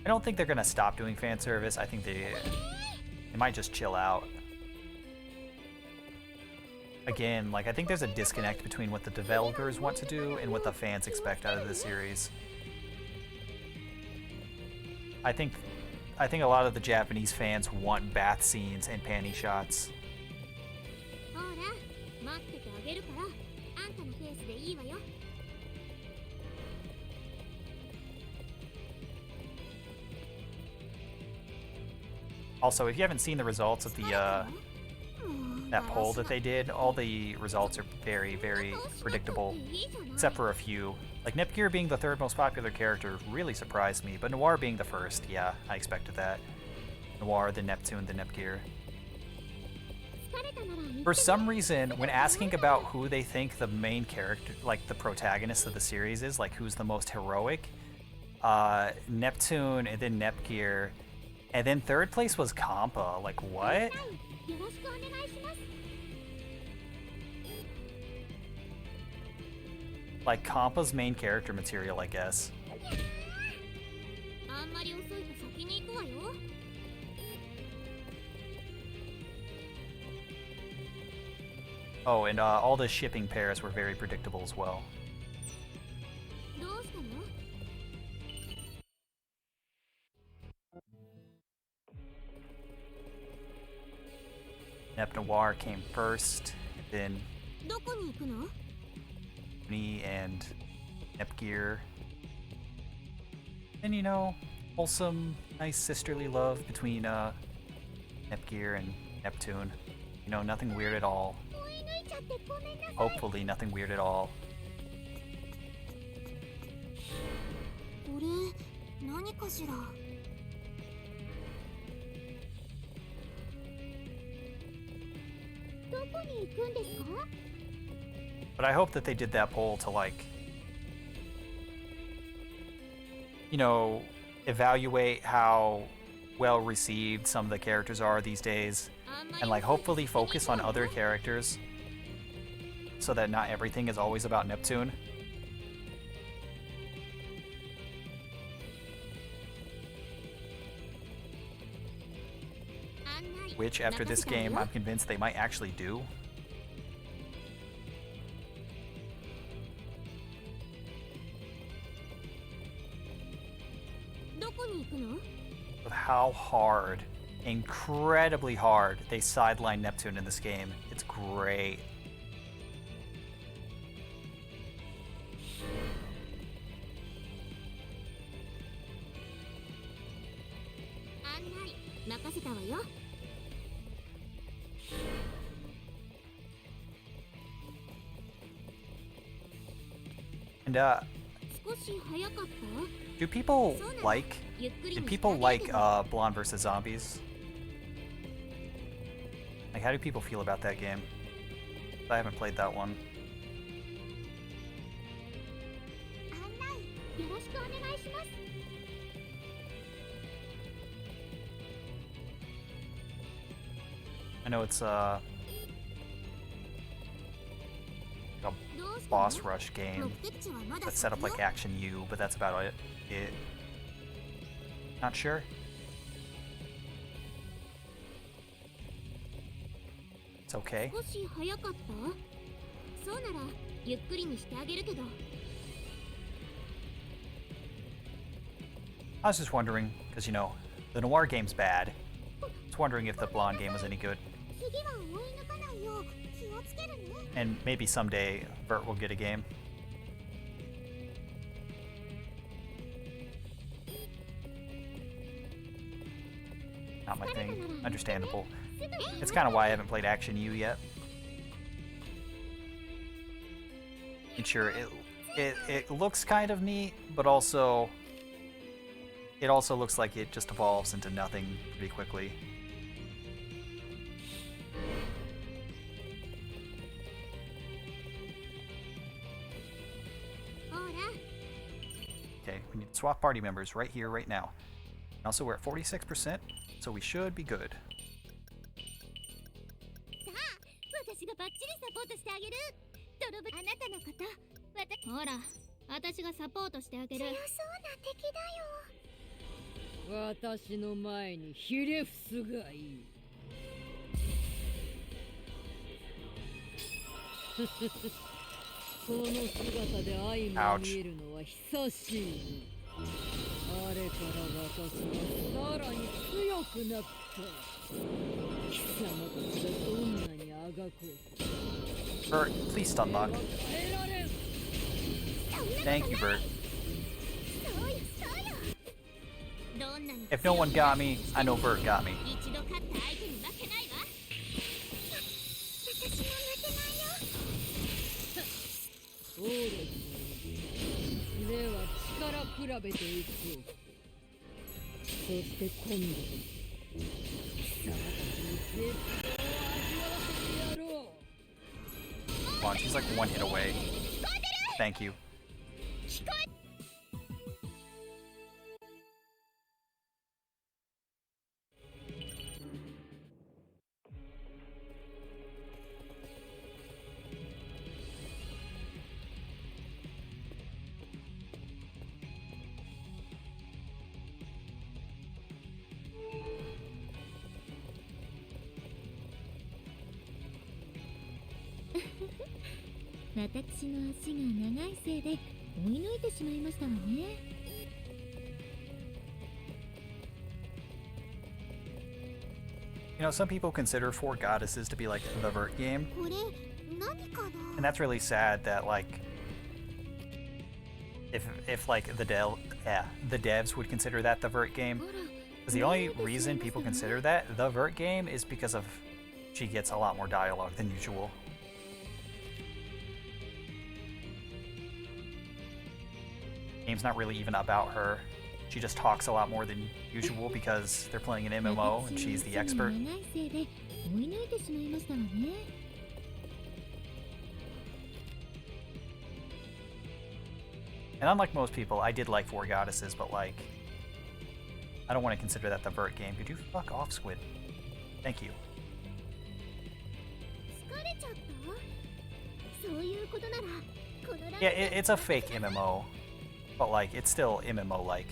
Speaker 1: don't think they're gonna stop doing fan service. I think they might just chill out. Again, like I think there's a disconnect between what the developers want to do and what the fans expect out of the series. I think a lot of the Japanese fans want bath scenes and panty shots. Also, if you haven't seen the results of the that poll that they did, all the results are very, very predictable, except for a few. Like Nepgear being the third most popular character really surprised me, but Noir being the first, yeah, I expected that. Noir, then Neptune, then Nepgear. For some reason, when asking about who they think the main character, like the protagonist of the series is, like who's the most heroic, Neptune and then Nepgear, and then third place was Kampa. Like, what? Like, Kampa's main character material, I guess. Oh, and all the shipping pairs were very predictable as well. Nep Noir came first, then me and Nepgear. And, you know, wholesome, nice sisterly love between Nepgear and Neptune. You know, nothing weird at all. Hopefully nothing weird at all. But I hope that they did that poll to, like, you know, evaluate how well received some of the characters are these days, and like hopefully focus on other characters so that not everything is always about Neptune. Which, after this game, I'm convinced they might actually do. With how hard, incredibly hard, they sideline Neptune in this game. It's great. And do people like Blonde vs. Zombies? Like, how do people feel about that game? I haven't played that one. I know it's a boss rush game that's set up like Action U, but that's about it. Not sure. It's okay. I was just wondering, because, you know, the Noir game's bad. I was wondering if the Blonde game was any good. And maybe someday Vert will get a game. Not my thing. Understandable. It's kind of why I haven't played Action U yet. And sure, it looks kind of neat, but also it also looks like it just evolves into nothing pretty quickly. Okay, we need to swap party members right here, right now. And also, we're at 46%, so we should be good. Ouch. Bert, please stun lock. Thank you, Bert. If no one got me, I know Bert got me. on. She's like one hit away. Thank you.
Speaker 3: 私の足が長いせいで追い抜いてしまいましたわね。
Speaker 1: You know, some people consider Four Goddesses to be like the vert game.
Speaker 3: これ何かな。
Speaker 1: And that's really sad that like if like the devs would consider that the vert game. Because the only reason people consider that the vert game is because of she gets a lot more dialogue than usual. Game's not really even about her. She just talks a lot more than usual because they're playing an MMO and she's the expert. And unlike most people, I did like Four Goddesses, but like, I don't want to consider that the vert game. Could you fuck off, Squid? Thank you. Yeah, it's a fake MMO, but like, it's still MMO-like.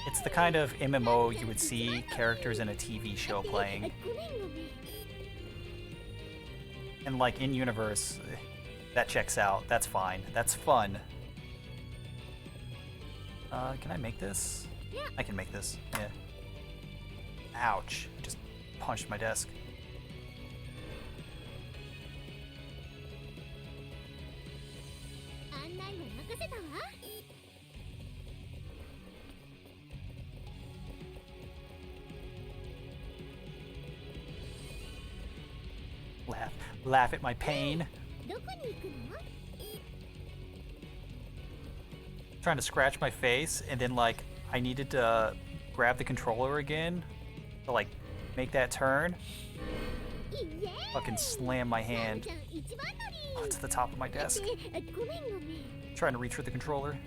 Speaker 1: It's the kind of MMO you would see characters in a TV show playing. And like in-universe, that checks out. That's fine. That's fun. Can I make this? I can make this, yeah. Ouch. I just punched my desk. Laugh at my pain. Trying to scratch my face, and then like I needed to grab the controller again to like make that turn. Fucking slam my hand to the top of my desk. Trying to reach for the controller.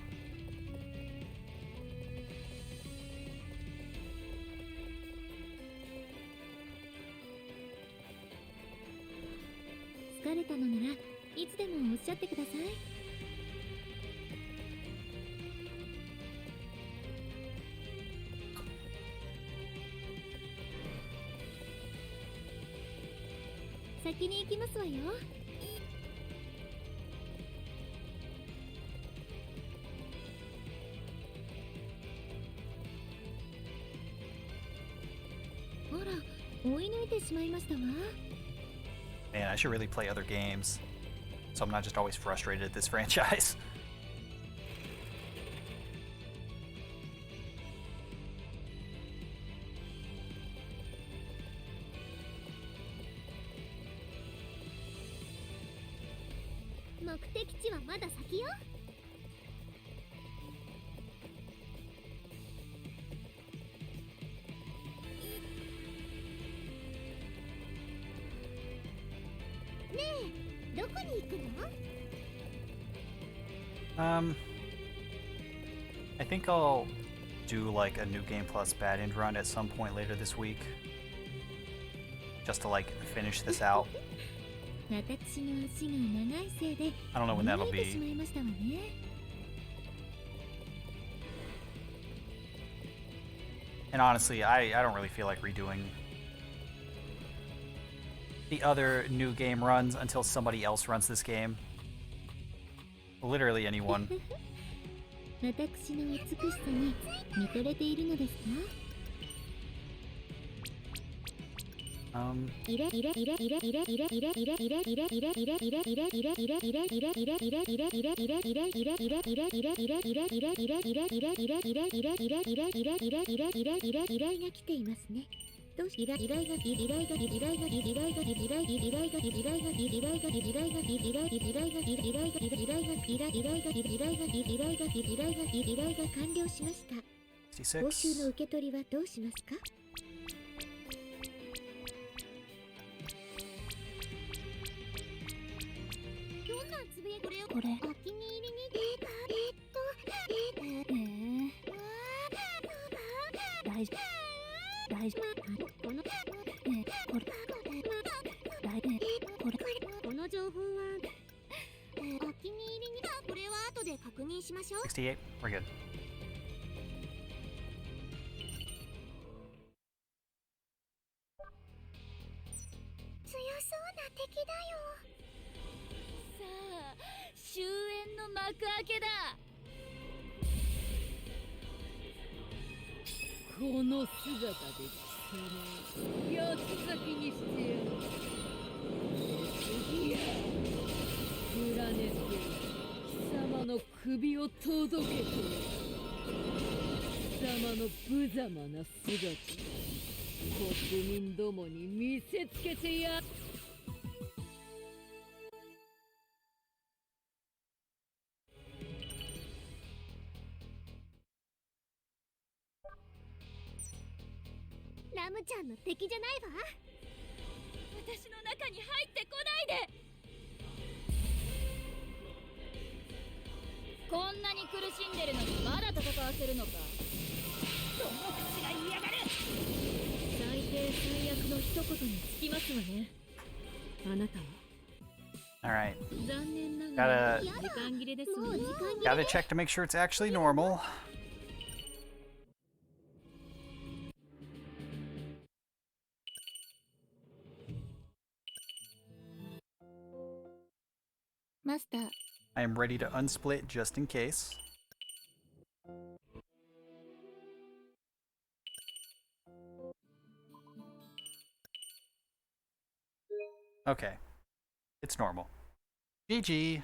Speaker 1: Man, I should really play other games, so I'm not just always frustrated at this franchise. I think I'll do like a New Game Plus Bad End run at some point later this week. Just to like finish this out. I don't know when that'll be. And honestly, I don't really feel like redoing the other new game runs until somebody else runs this game. Literally anyone. 68. We're good. Alright. Gotta check to make sure it's actually normal. I am ready to unsplit just in case. Okay. It's normal. GG.